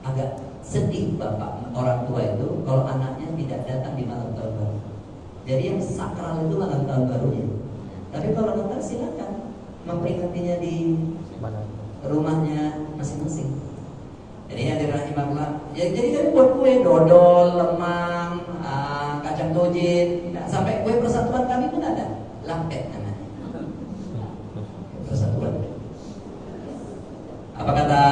agak sedih bapak orang tua itu kalau anaknya tidak datang di malam tahun baru. Jadi yang sakral itu malam tahun barunya. Tapi kalau Natal silakan memperingatinya di rumahnya masing-masing. Jadi yang dirahimahullah, ya, jadi kami buat kue dodol, lemang, kacang tojin, nah, sampai kue persatuan kami pun ada, lampet namanya. Persatuan. Apa kata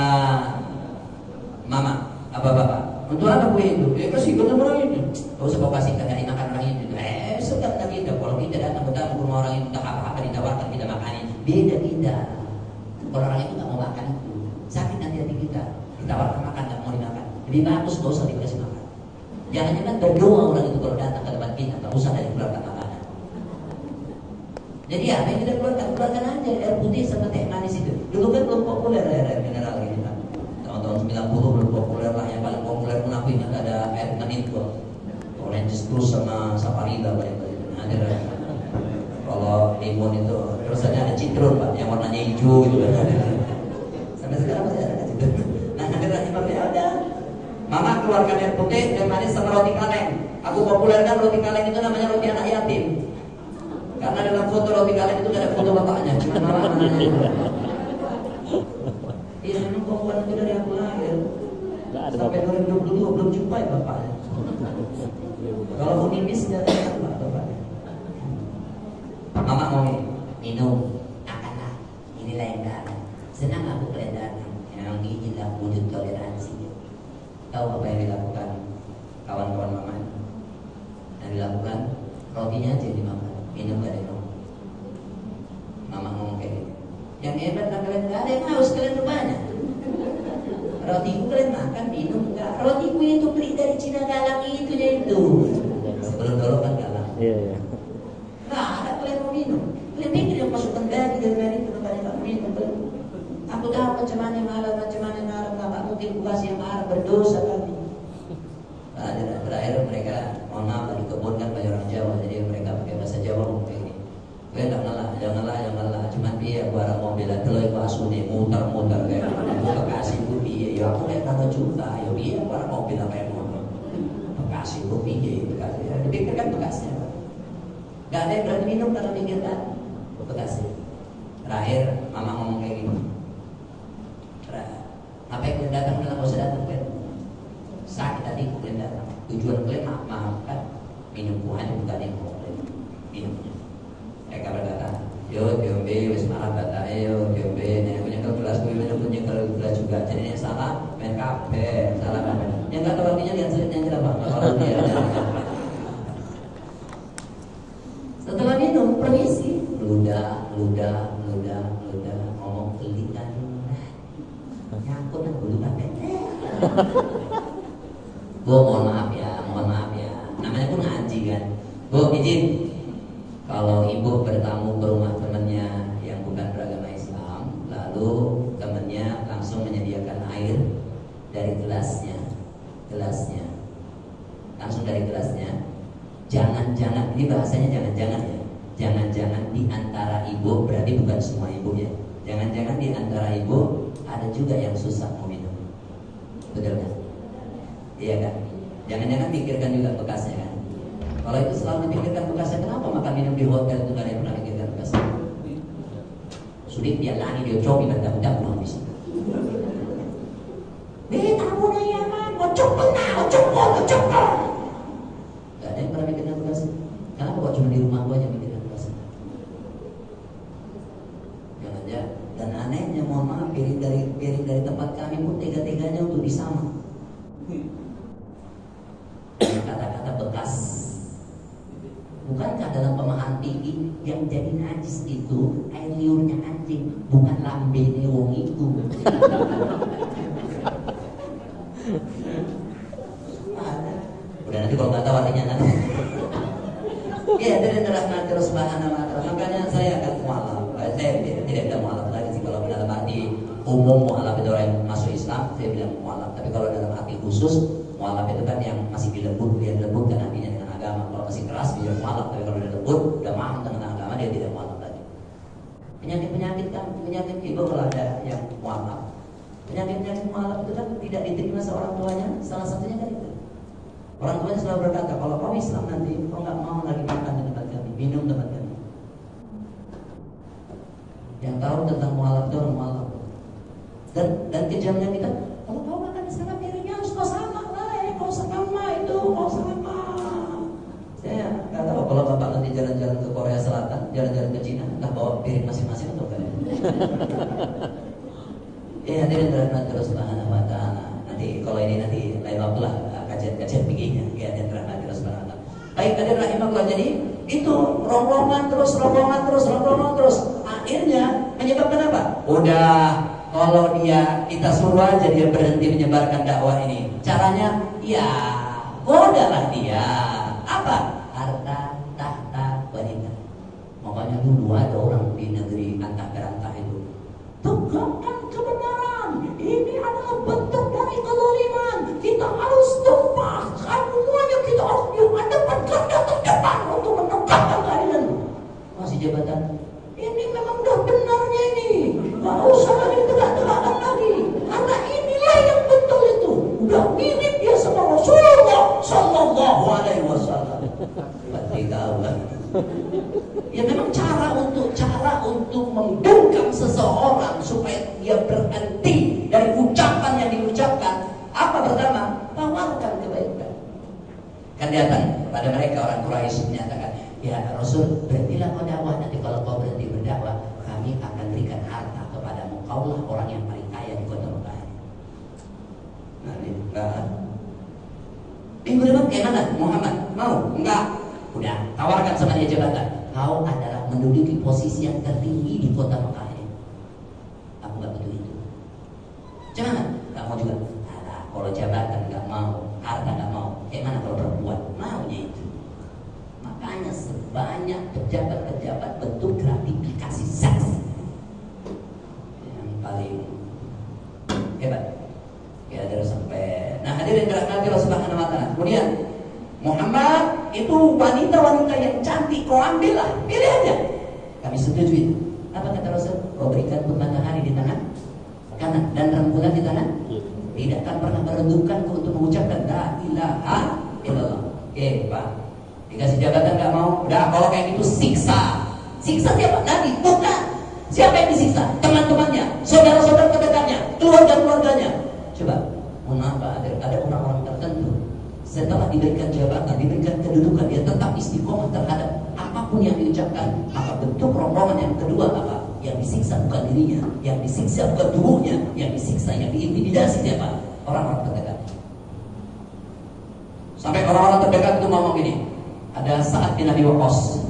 mama? Apa bapak? Untuk apa kue itu? Kasih ke orang ini. Kau usah kau kasih kagak dimakan orang itu. Sedap tak kita. Kalau kita datang ke rumah orang itu tak apa-apa ditawarkan kita makanin. Beda kita. Kalau orang itu tak mau makan itu, sakit nanti hati kita. Ditawarkan makan, tak mau dimakan. Lebih bagus gak usah dikasih makan. Jangan-jangan berdoa orang itu kalau datang ke tempat kita, tak usah dari keluarkan makanan. Jadi apa yang kita keluarkan aja air putih sama teh manis itu. Dulu kan belum populer air mineral ini kan. Tahun 90 belum populer lah, yang paling populer pun aku ingat ada air manitwa. Orange juice sama saparilla banyak ada. Kalau limun itu terus ada citron Pak, yang warnanya hijau gitu kan. Sampai sekarang masih ada citron. Ada. Mama keluarkan air putih, teh manis sama roti kaleng. Aku populerkan roti kaleng itu namanya roti anak yatim. Karena dalam foto roti kaleng itu gak ada foto bapaknya, cuma mama namanya. Iya, memang perempuan itu dari aku lahir sampai 2022 belum jumpa ya bapaknya. Kalau mau nimis gak ada bapaknya. Mama mau minum, akanlah. Inilah yang datang. Senang aku kalian datang. Yang inilah wujud toleransi. Tahu apa yang dilakukan kawan-kawan mama? Yang dilakukan rotinya aja dimakan, minum gak ada yang ngomong. Mama ngomong kayak gitu. Yang hebat lah kalian, gak ada yang haus kalian rupanya. Rotiku kalian makan, minum enggak. Rotiku itu beli dari Cina Galang itu ya itu. Sebelum dulu kan Galang. Iya. Nah, ada kalian mau minum. Kalian pikir yang masukkan dari itu kalian gak minum. Aku tahu macam mana yang haram, tak mungkin kasih yang haram, berdosa kami. Nah, terakhir mereka mohon maaf dikebunkan banyak orang Jawa, jadi mereka pakai bahasa Jawa mungkin ini. Gue janganlah, cuman dia gua mobil itu loh itu asune muter kayak aku kasih gue dia, ya aku lihat 2 juta, ya dia gua mobil apa yang mau, kasih gue dia, dipikirkan bekasnya. Gak ada yang berani minum karena pikirkan bekasnya. Terakhir mama ngomong kayak gini. Apa yang kalian datang dalam usah datang kalian sakit tadi kalian datang tujuan kalian maafkan minum kuahnya bukan yang kalian minumnya. Mereka berkata yo diombe wis maaf kata yo diombe nek punya gelas gue punya gelas juga jadi yang salah main kafe salah kafe yang nggak tahu artinya lihat selitnya aja Pak kalau dia setelah minum permisi ludah ngomong pelit nyangkut dan bulu pakai. Bu mohon maaf ya, namanya pun ngaji kan. Bu izin, kalau ibu bertamu ke rumah temannya yang bukan beragama Islam, lalu temannya langsung menyediakan air dari gelasnya, langsung dari gelasnya. Jangan, ini bahasanya jangan ya. Jangan di antara ibu, berarti bukan semua ibu ya. Jangan di antara ibu ada juga yang susah mau minum. Betul kan? Iya kan? Jangan pikirkan juga bekasnya kan? Kalau itu selalu dipikirkan bekasnya, kenapa makan minum di hotel itu gak ada yang pernah pikirkan bekasnya? Sudah dia lagi dia coba bantah-bantah pulang habis. Tamu na yaman, ocok. Gak ada yang pernah pikirkan bekasnya. Kenapa kok cuma di rumah gua aja mikirkan bekasnya? piring dari tempat kami pun tega-teganya untuk disama. Kata-kata bekas. Bukankah dalam pemahaman tinggi yang jadi najis itu air liurnya anjing, bukan lambene wong itu. Udah nanti kalau nggak tahu artinya nanti. Ya dari rahmat terus subhanahu wa ta'ala. Makanya saya akan mualaf. Saya tidak bilang mualaf lagi sih kalau dalam arti umum mualaf itu orang yang masuk Islam, saya bilang mualaf. Tapi kalau dalam arti khusus mualaf itu kan yang masih dilembutkan hatinya dengan agama. Kalau masih keras dia mualaf, tapi kalau udah lembut, udah paham tentang agama dia tidak mualaf lagi. Penyakit ibu kalau ada yang mualaf. Penyakit mualaf itu kan tidak diterima seorang tuanya. Salah satunya kan itu. Orang tuanya selalu berkata, kalau kau Islam nanti kau nggak mau lagi makan di tempat kami, minum di tempat kami. Yang tahu tentang mualaf itu orang mualaf. Dan kejamnya kita, kalau kau makan di sana piringnya harus kau sama lah, kau sama itu, kau sama. Saya nggak tahu kalau bapak nanti jalan-jalan ke Korea Selatan, jalan-jalan ke Cina, entah bawa piring masing-masing atau kalian. Hadirin rahmat terus subhanahu wa ta'ala. Nanti kalau ini nanti lain waktu lah kajian begini ya, hadirin rahmat terus subhanahu wa ta'ala. Baik, hadirin rahimahullah, jadi itu rombongan terus. Akhirnya menyebabkan apa? Udah, kalau kita suruh aja dia berhenti menyebarkan dakwah ini. Caranya, ya godalah dia. Apa? Harta, tahta, wanita. Makanya dulu ada orang di negeri antah-berantah itu, tegakkan kebenaran. Ini adalah bentuk dari kezaliman. Kita harus tumpahkan semuanya. Kita harus dihadapkan garda terdepan untuk menegakkan keadilan. Masih jabatan. Ini memang udah benarnya ini. Gak usah lagi ditegak-tegakkan lagi. Karena inilah yang betul itu. Udah mirip dia sama Rasulullah Sallallahu Alaihi Wasallam. Berarti tahu kan? Ya memang cara untuk membungkam seseorang supaya dia berhenti dari ucapan yang diucapkan. Apa pertama? Tawarkan kebaikan. Kan datang kepada mereka orang Quraisy menyatakan, ya Rasul, berhentilah kau dakwah. Nanti kalau kau berhenti berdakwah, kami akan berikan harta kepadamu. Kaulah orang yang paling kaya di kota Mekah. Nanti minggu depan kayak mana? Muhammad mau? Enggak. Udah, tawarkan sama dia jabatan. Kau adalah menduduki posisi yang tertinggi di kota Mekah ini. Aku gak butuh itu. Jangan, gak mau juga. Alah, kalau jabatan gak mau, harta gak mau. Mana kalau perempuan maunya itu. Makanya sebanyak pejabat-pejabat bentuk gratifikasi seks yang paling hebat. Ya terus sampai. Nah hadirin dirahmati Allah Subhanahu wa ta'ala. Kemudian Muhammad itu wanita-wanita yang cantik, kau ambil lah, pilih aja. Kami setuju itu. Apa kata Rasul? Kau berikan matahari di tangan kanan dan rembulan di tangan. Tidak akan pernah merendukkan untuk mengucapkan la ilaha illallah. Oke Pak, dikasih jabatan gak mau. Udah, kalau kayak gitu siksa. Siksa siapa? Nabi? Bukan. Siapa yang disiksa? Teman-temannya, saudara-saudara terdekatnya, keluarga-keluarganya. Coba, mohon maaf Pak, ada orang-orang tertentu setelah diberikan jabatan, diberikan kedudukan, dia tetap istiqomah terhadap apapun yang diucapkan. Maka bentuk rombongan yang kedua apa? Yang disiksa bukan dirinya, yang disiksa bukan tubuhnya, yang disiksa, yang diintimidasi siapa? Orang-orang terdekat. Sampai orang-orang terdekat itu ngomong gini. Ada Sa'ad bin Abi Waqqas.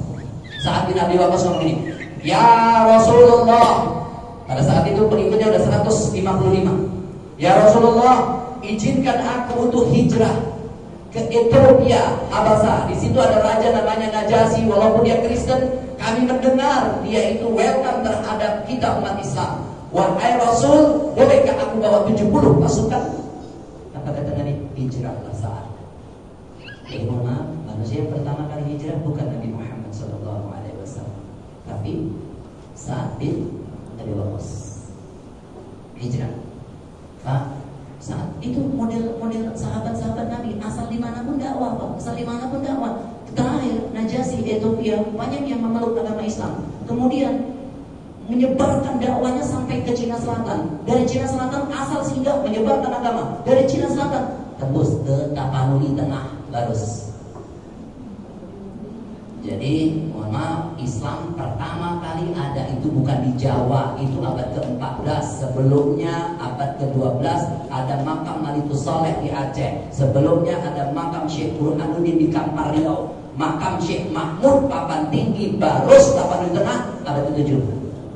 Sa'ad bin Abi Waqqas ngomong gini, ya Rasulullah. Pada saat itu pengikutnya udah 155. Ya Rasulullah, izinkan aku untuk hijrah ke Ethiopia, Habasah. Di situ ada raja namanya Najasyi. Walaupun dia Kristen, kami mendengar dia itu welcome terhadap kita umat Islam. Wahai Rasul, bolehkah aku bawa 70 pasukan? Apa kata Nabi? Hijrahlah saat. Jadi mohon maaf, manusia yang pertama kali hijrah bukan Nabi Muhammad SAW, tapi Sa'ad bin Abi Waqqas. Hijrah. Pak, saat itu model sahabat-sahabat Nabi, asal dimanapun dakwah, Pak. Asal dimanapun dakwah. Terakhir Najasyi Ethiopia banyak yang memeluk agama Islam. Kemudian menyebarkan dakwanya sampai ke Cina Selatan. Dari Cina Selatan asal singgah menyebarkan agama. Dari Cina Selatan tembus ke Tapanuli Tengah, Larus. Jadi mohon maaf, Islam pertama kali ada itu bukan di Jawa, itu abad ke-14. Sebelumnya abad ke-12 ada makam Malikus Saleh di Aceh. Sebelumnya ada makam Syekh Burhanuddin di Kampar Riau, makam Syekh Mahmud Papan Tinggi Barus Tapanuli Tengah abad ke-7.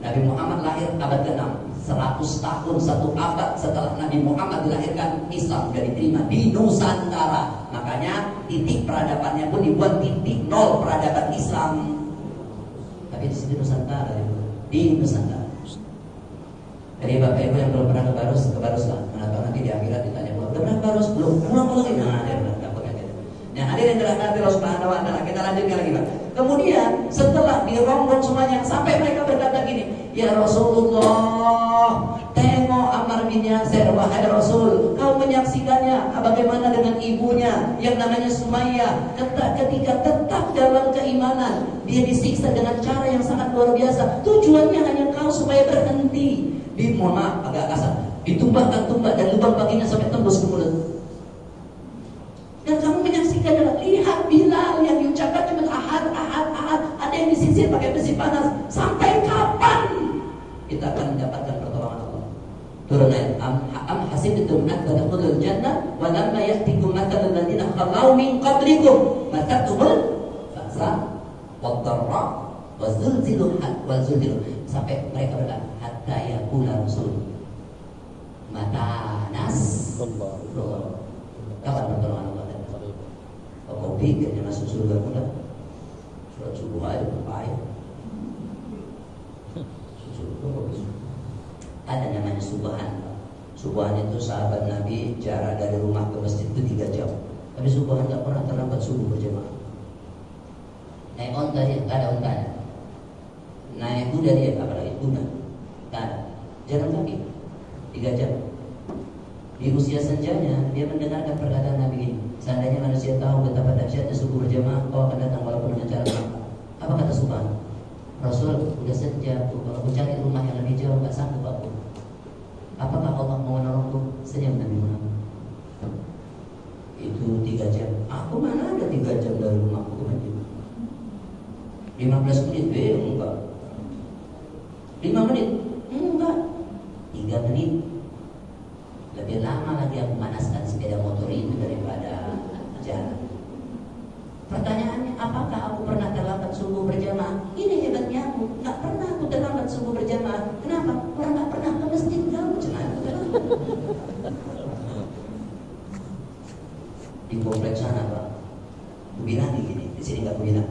Nabi Muhammad lahir abad ke-6. 100 tahun, 1 abad setelah Nabi Muhammad dilahirkan, Islam sudah diterima di Nusantara. Makanya titik peradabannya pun dibuat titik 0 peradaban Islam. Tapi di sini Nusantara, di Nusantara. Jadi Bapak Ibu yang belum pernah ke Barus lah. Mana nanti di akhirat ditanya, udah pernah ke Barus? Belum. Pulang lagi. Nah, dia bilang takut aja. Nah, hadirin dirahmati Allah Subhanahu wa taala. Kita lanjutkan lagi, Pak. Kemudian setelah dironggong semuanya sampai mereka berkata gini, ya Rasulullah, tengok Ammar bin Yasir, wahai Rasul, kau menyaksikannya bagaimana dengan ibunya yang namanya Sumayyah, ketika tetap dalam keimanan, dia disiksa dengan cara yang sangat luar biasa. Tujuannya hanya kau supaya berhenti. Mohon maaf agak kasar, ditumbahkan tumbak dan lubang baginya sampai tembus ke mulut. Dan kamu menyaksikan, lihat Bilal yang diucapkan cuma ahad, ada yang disisir pakai besi panas. Sampai kapan kita akan mendapatkan pertolongan Allah? Turun ayat, am hasibtum an tadkhulul jannah wa lamma ya'tikum mathalul ladzina khalau min qablikum matatubul ba'sa wad-dharra wa zulzilu sampai mereka berkata hatta yaqula rasul mata nasrullah. Kapan pertolongan Allah? Kau pikirnya masuk surga mudah? Surat subuh aja berpahaya. Ada namanya subahan. Subahan itu sahabat Nabi, jarak dari rumah ke masjid itu 3 jam. Tapi subahan gak pernah terlambat subuh berjamaah. Naik onta dia, gak ada ontanya. Naik kuda dia, apalagi kuda, gak ada. Jalan kaki 3 jam. Di usia senjanya dia mendengarkan perkataan Nabi ini, seandainya manusia tahu betapa dahsyatnya subuh berjamaah, kau akan datang walaupun dengan cara apa? Apa kata Subhan? Rasul, udah senja tuh, kalau aku cari rumah yang lebih jauh gak sanggup aku. Apakah Allah mau menolongku? Senyum Nabi Muhammad. Itu 3 jam. Aku mana ada 3 jam dari rumahku ke masjid? 15 menit, enggak. 5 menit, enggak. 3 menit. Lebih lama lagi aku manaskan sepeda motor itu daripada jalan. Pertanyaannya, apakah aku pernah terlambat subuh berjamaah? Ini hebatnya aku, gak pernah aku terlambat subuh berjamaah. Kenapa? Orang gak pernah ke masjid. Kamu cenah aku terlambat. Di kompleks sana Pak, aku bilang gini, di sini gak aku bilang.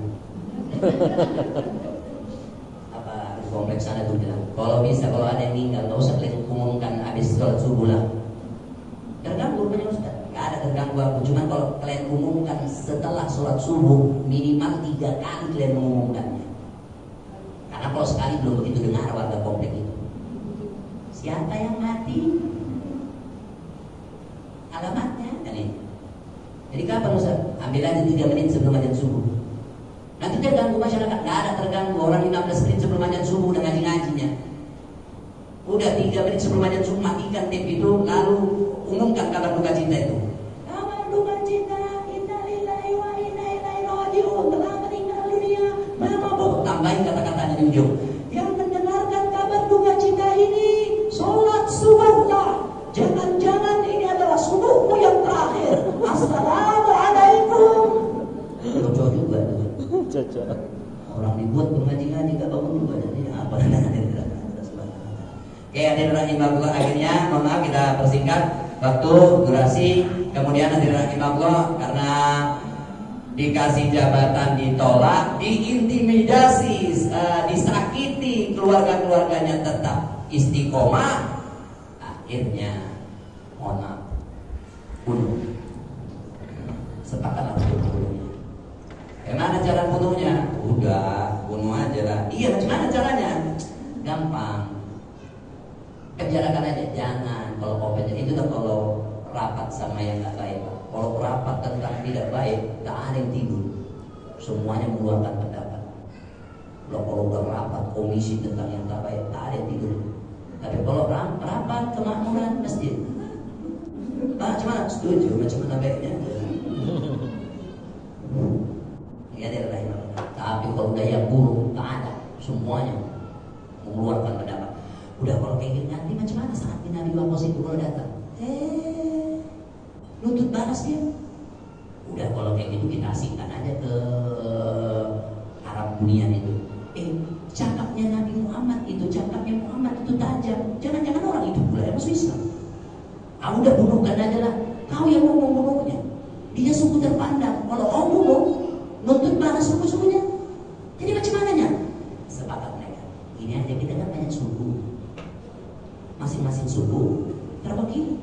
Apa di kompleks sana aku bilang, kalau bisa, kalau ada yang meninggal, gak usah kalian umumkan habis sholat subuh lah. Terganggu banyak Ustaz? Gak ada terganggu aku. Cuman kalau kalian umumkan setelah sholat subuh, minimal 3 kali kalian mengumumkannya. Karena kalau sekali belum begitu dengar warga komplek itu. Siapa yang mati? Alamatnya kan ini. Jadi kapan Ustaz? Ambil aja 3 menit sebelum azan subuh. Nanti terganggu masyarakat. Gak ada terganggu. Orang 15 menit sebelum azan subuh udah ngaji-ngajinya. Udah 3 menit sebelum azan subuh matikan tape itu, lalu umumkan kabar duka cinta itu. Kabar duka cinta, innalillahi wa inna ilaihi raji'un, telah meninggal dunia. Tambahin kata-katanya di ujung. Yang mendengarkan kabar duka cinta ini, sholat subuhlah. Jangan-jangan ini adalah subuhmu yang terakhir. Assalamualaikum. Cocok juga itu. Cocok. Orang dibuat mengaji-ngaji gak bangun juga. Jadi apa namanya? Oke, hadirin rahimahullah, akhirnya mohon maaf kita persingkat waktu, durasi. Kemudian hadirin rahimahullah, karena dikasih jabatan ditolak, diintimidasi, disakiti, keluarga-keluarganya tetap istiqomah, akhirnya mohon maaf bunuh. Sepakatlah untuk bunuhnya. Bagaimana cara bunuhnya? Udah bunuh aja lah. Iya, bagaimana caranya? Gampang. Penjarakan aja, jangan. Kalau kau penjara itu tuh kalau rapat sama yang nggak baik. Kalau rapat tentang tidak baik, tak ada yang tidur. Semuanya mengeluarkan pendapat. Kalau udah rapat komisi tentang yang tak baik, tak ada yang tidur. Tapi kalau rapat kemakmuran masjid, Pak cuma setuju, macam mana baiknya? Ya dia rahimahullah. Tak guru, nggak ada, semuanya mengeluarkan pendapat. Udah kalau kayak gini nanti macam mana saat Nabi Waqqas itu kalau datang? Nuntut balas dia. Udah kalau kayak gitu kita asingkan aja ke Arab dunia itu. Cakapnya Nabi Muhammad itu, cakapnya Muhammad itu tajam. Jangan-jangan orang itu pula yang masuk Islam. Udah bunuhkan aja lah. Kau yang mau membunuhnya. Dia sungguh terpandang. Kalau kau bunuh, nuntut balas sungguh-sungguhnya. Jadi macam mananya? Sepakat mereka. Ini aja kita kan banyak suku. Masing-masing suku terbagi.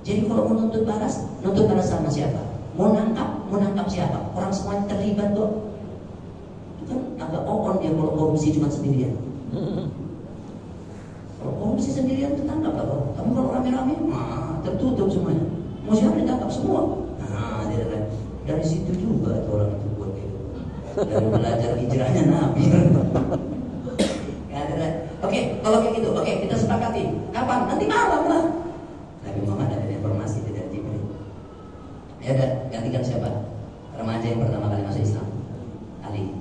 Jadi kalau mau nuntut balas sama siapa? Mau nangkap siapa? Orang semuanya terlibat kok. Itu kan agak on dia kalau korupsi cuma sendirian. Kalau korupsi sendirian tertangkap lah kok. Kamu kalau rame-rame, tertutup semuanya. Mau siapa ditangkap semua. Dari situ juga itu orang itu buat kayak gitu. Dari belajar hijrahnya Nabi. Oke, kalau kayak gitu, oke kita sepakati. Kapan? Nanti malam lah. Nabi Muhammad ada informasi dari Jibril. Ya udah, gantikan siapa? Remaja yang pertama kali masuk Islam, Ali.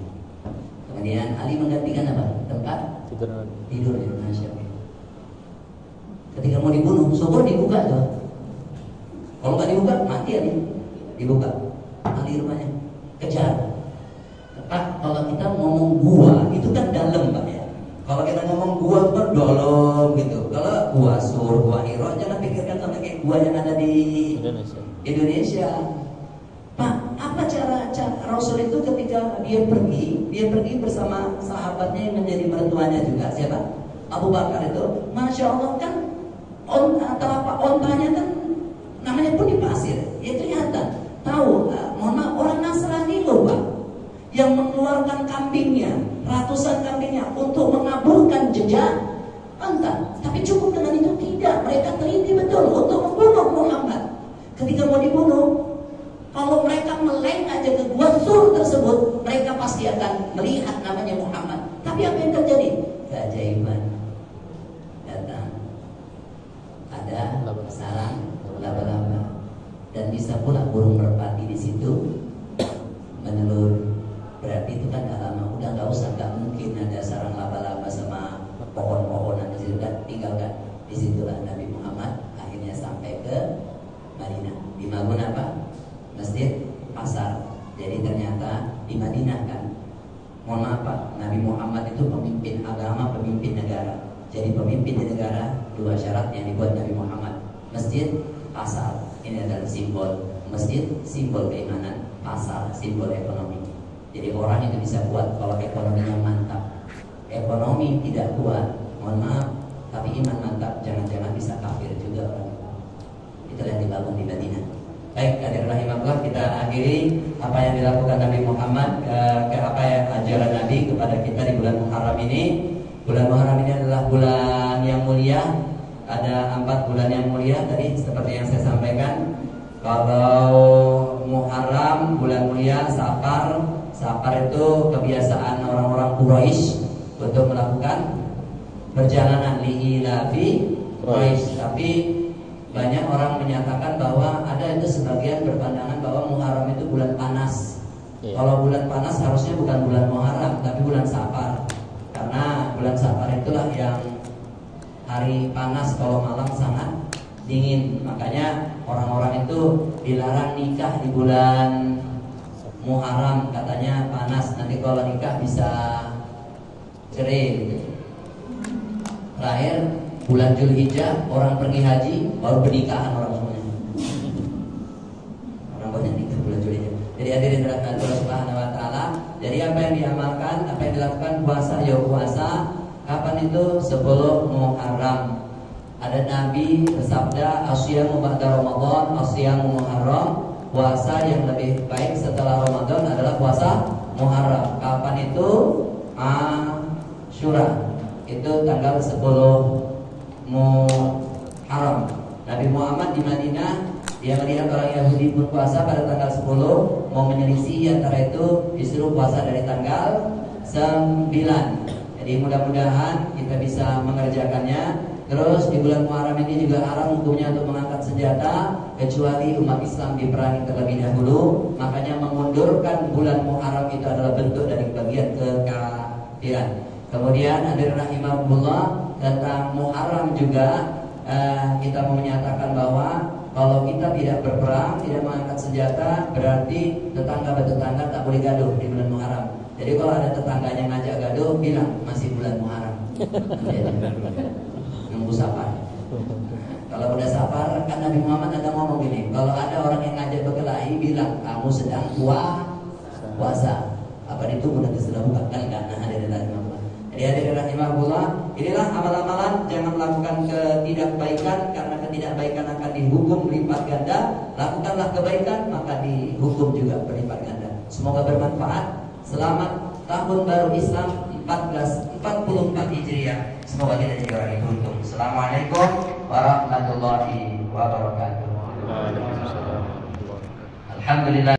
Kemudian Ali menggantikan apa? Tempat tidurnya. Masya Allah. Ketika mau dibunuh, syukur dibuka tuh. Kalau nggak dibuka, mati Ali. Dibuka. Ali rumahnya kejar. Pak, kalau kita ngomong gua itu kan dalam Pak ya. Kalau kita ngomong gua itu kan dalam gitu. Kalau gua Sur, gua Hiro, jangan pikirkan sama kayak gua yang ada di Indonesia. Pak, apa cara Rasul itu ketika dia pergi bersama sahabatnya yang menjadi mertuanya juga siapa? Abu Bakar itu, Masya Allah kan telapak ontanya kan namanya pun di pasir. Ya ternyata tahu, orang Nasrani loh Pak, yang mengeluarkan kambingnya, ratusan kambingnya untuk mengaburkan jejak entah. Tapi cukup dengan itu tidak, mereka teliti betul untuk membunuh Muhammad. Ketika mau dibunuh, kalau mereka meleng aja ke gua Sur tersebut, mereka pasti akan melihat namanya Muhammad. Tapi apa yang terjadi? Keajaiban datang. Ada sarang laba-laba dan bisa pula burung merpati di situ menelur. Berarti itu kan dah lama, udah nggak usah, nggak mungkin ada sarang laba-laba sama pohon-pohonan di situ, kan tinggalkan. Disitulah Nabi Muhammad akhirnya sampai ke Madinah. Dibangun apa? Masjid, pasar. Jadi ternyata di Madinah kan, mohon maaf Pak, Nabi Muhammad itu pemimpin agama, pemimpin negara. Jadi pemimpin di negara, dua syarat yang dibuat Nabi Muhammad: masjid, pasar. Ini adalah simbol. Masjid simbol keimanan, pasar simbol ekonomi. Jadi orang itu bisa kuat kalau ekonominya mantap. Ekonomi tidak kuat, mohon maaf, tapi iman mantap, jangan-jangan bisa kafir juga orang. Itulah yang dibangun di Madinah. Baik, hadirin rahimakumullah, kita akhiri apa yang dilakukan Nabi Muhammad ke apa ya ajaran Nabi kepada kita di bulan Muharram ini. Bulan Muharram ini adalah bulan yang mulia. Ada 4 bulan yang mulia tadi seperti yang saya sampaikan. Kalau Muharram bulan mulia, Safar itu kebiasaan orang-orang Quraisy untuk melakukan perjalanan li'ilafi Quraisy. Tapi banyak orang menyatakan bahwa ada itu sebagian berpandangan bahwa Muharram itu bulan panas. Kalau bulan panas harusnya bukan bulan Muharram tapi bulan Safar. Karena bulan Safar itulah yang hari panas, kalau malam sangat dingin. Makanya orang-orang itu dilarang nikah di bulan Muharram, katanya panas, nanti kalau nikah bisa cerai. Terakhir bulan Zulhijjah orang pergi haji baru pernikahan orang semuanya. Orang banyak nikah bulan Zulhijjah. Jadi hadirin dirahmati Allah Subhanahu wa taala. Jadi apa yang diamalkan, apa yang dilakukan, puasa ya puasa. Kapan itu? 10 Muharram. Ada Nabi bersabda, asyamu ba'da Ramadan, asyamu Muharram. Puasa yang lebih baik setelah Ramadan adalah puasa Muharram. Kapan itu? Asyura. Itu tanggal 10 Muharram. Nabi Muhammad di Madinah, dia melihat orang Yahudi berpuasa pada tanggal 10, mau menyelisih antara itu disuruh puasa dari tanggal 9. Jadi mudah-mudahan kita bisa mengerjakannya. Terus di bulan Muharram ini juga haram hukumnya untuk mengangkat senjata kecuali umat Islam diperangi terlebih dahulu. Makanya mengundurkan bulan Muharram itu adalah bentuk dari bagian kekafiran. Kemudian hadirin rahimahullah, tentang Muharram juga kita mau menyatakan bahwa kalau kita tidak berperang, tidak mengangkat senjata, berarti tetangga-tetangga tak boleh gaduh di bulan Muharram. Jadi kalau ada tetangganya ngajak gaduh, bilang masih bulan Muharram. Nunggu safar. Kalau udah safar, kan Nabi Muhammad ada ngomong gini, kalau ada orang yang ngajak berkelahi, bilang kamu sedang puasa. Apa ditunggu nanti sudah buka kan? Karena hadirin rahimahullah. Jadi hadirin rahimahullah, inilah amal-amalan, jangan melakukan ketidakbaikan karena ketidakbaikan akan dihukum berlipat ganda. Lakukanlah kebaikan maka dihukum juga berlipat ganda. Semoga bermanfaat. Selamat tahun baru Islam 1444 Hijriah. Semoga kita jadi orang yang beruntung. Assalamualaikum warahmatullahi wabarakatuh. Alhamdulillah.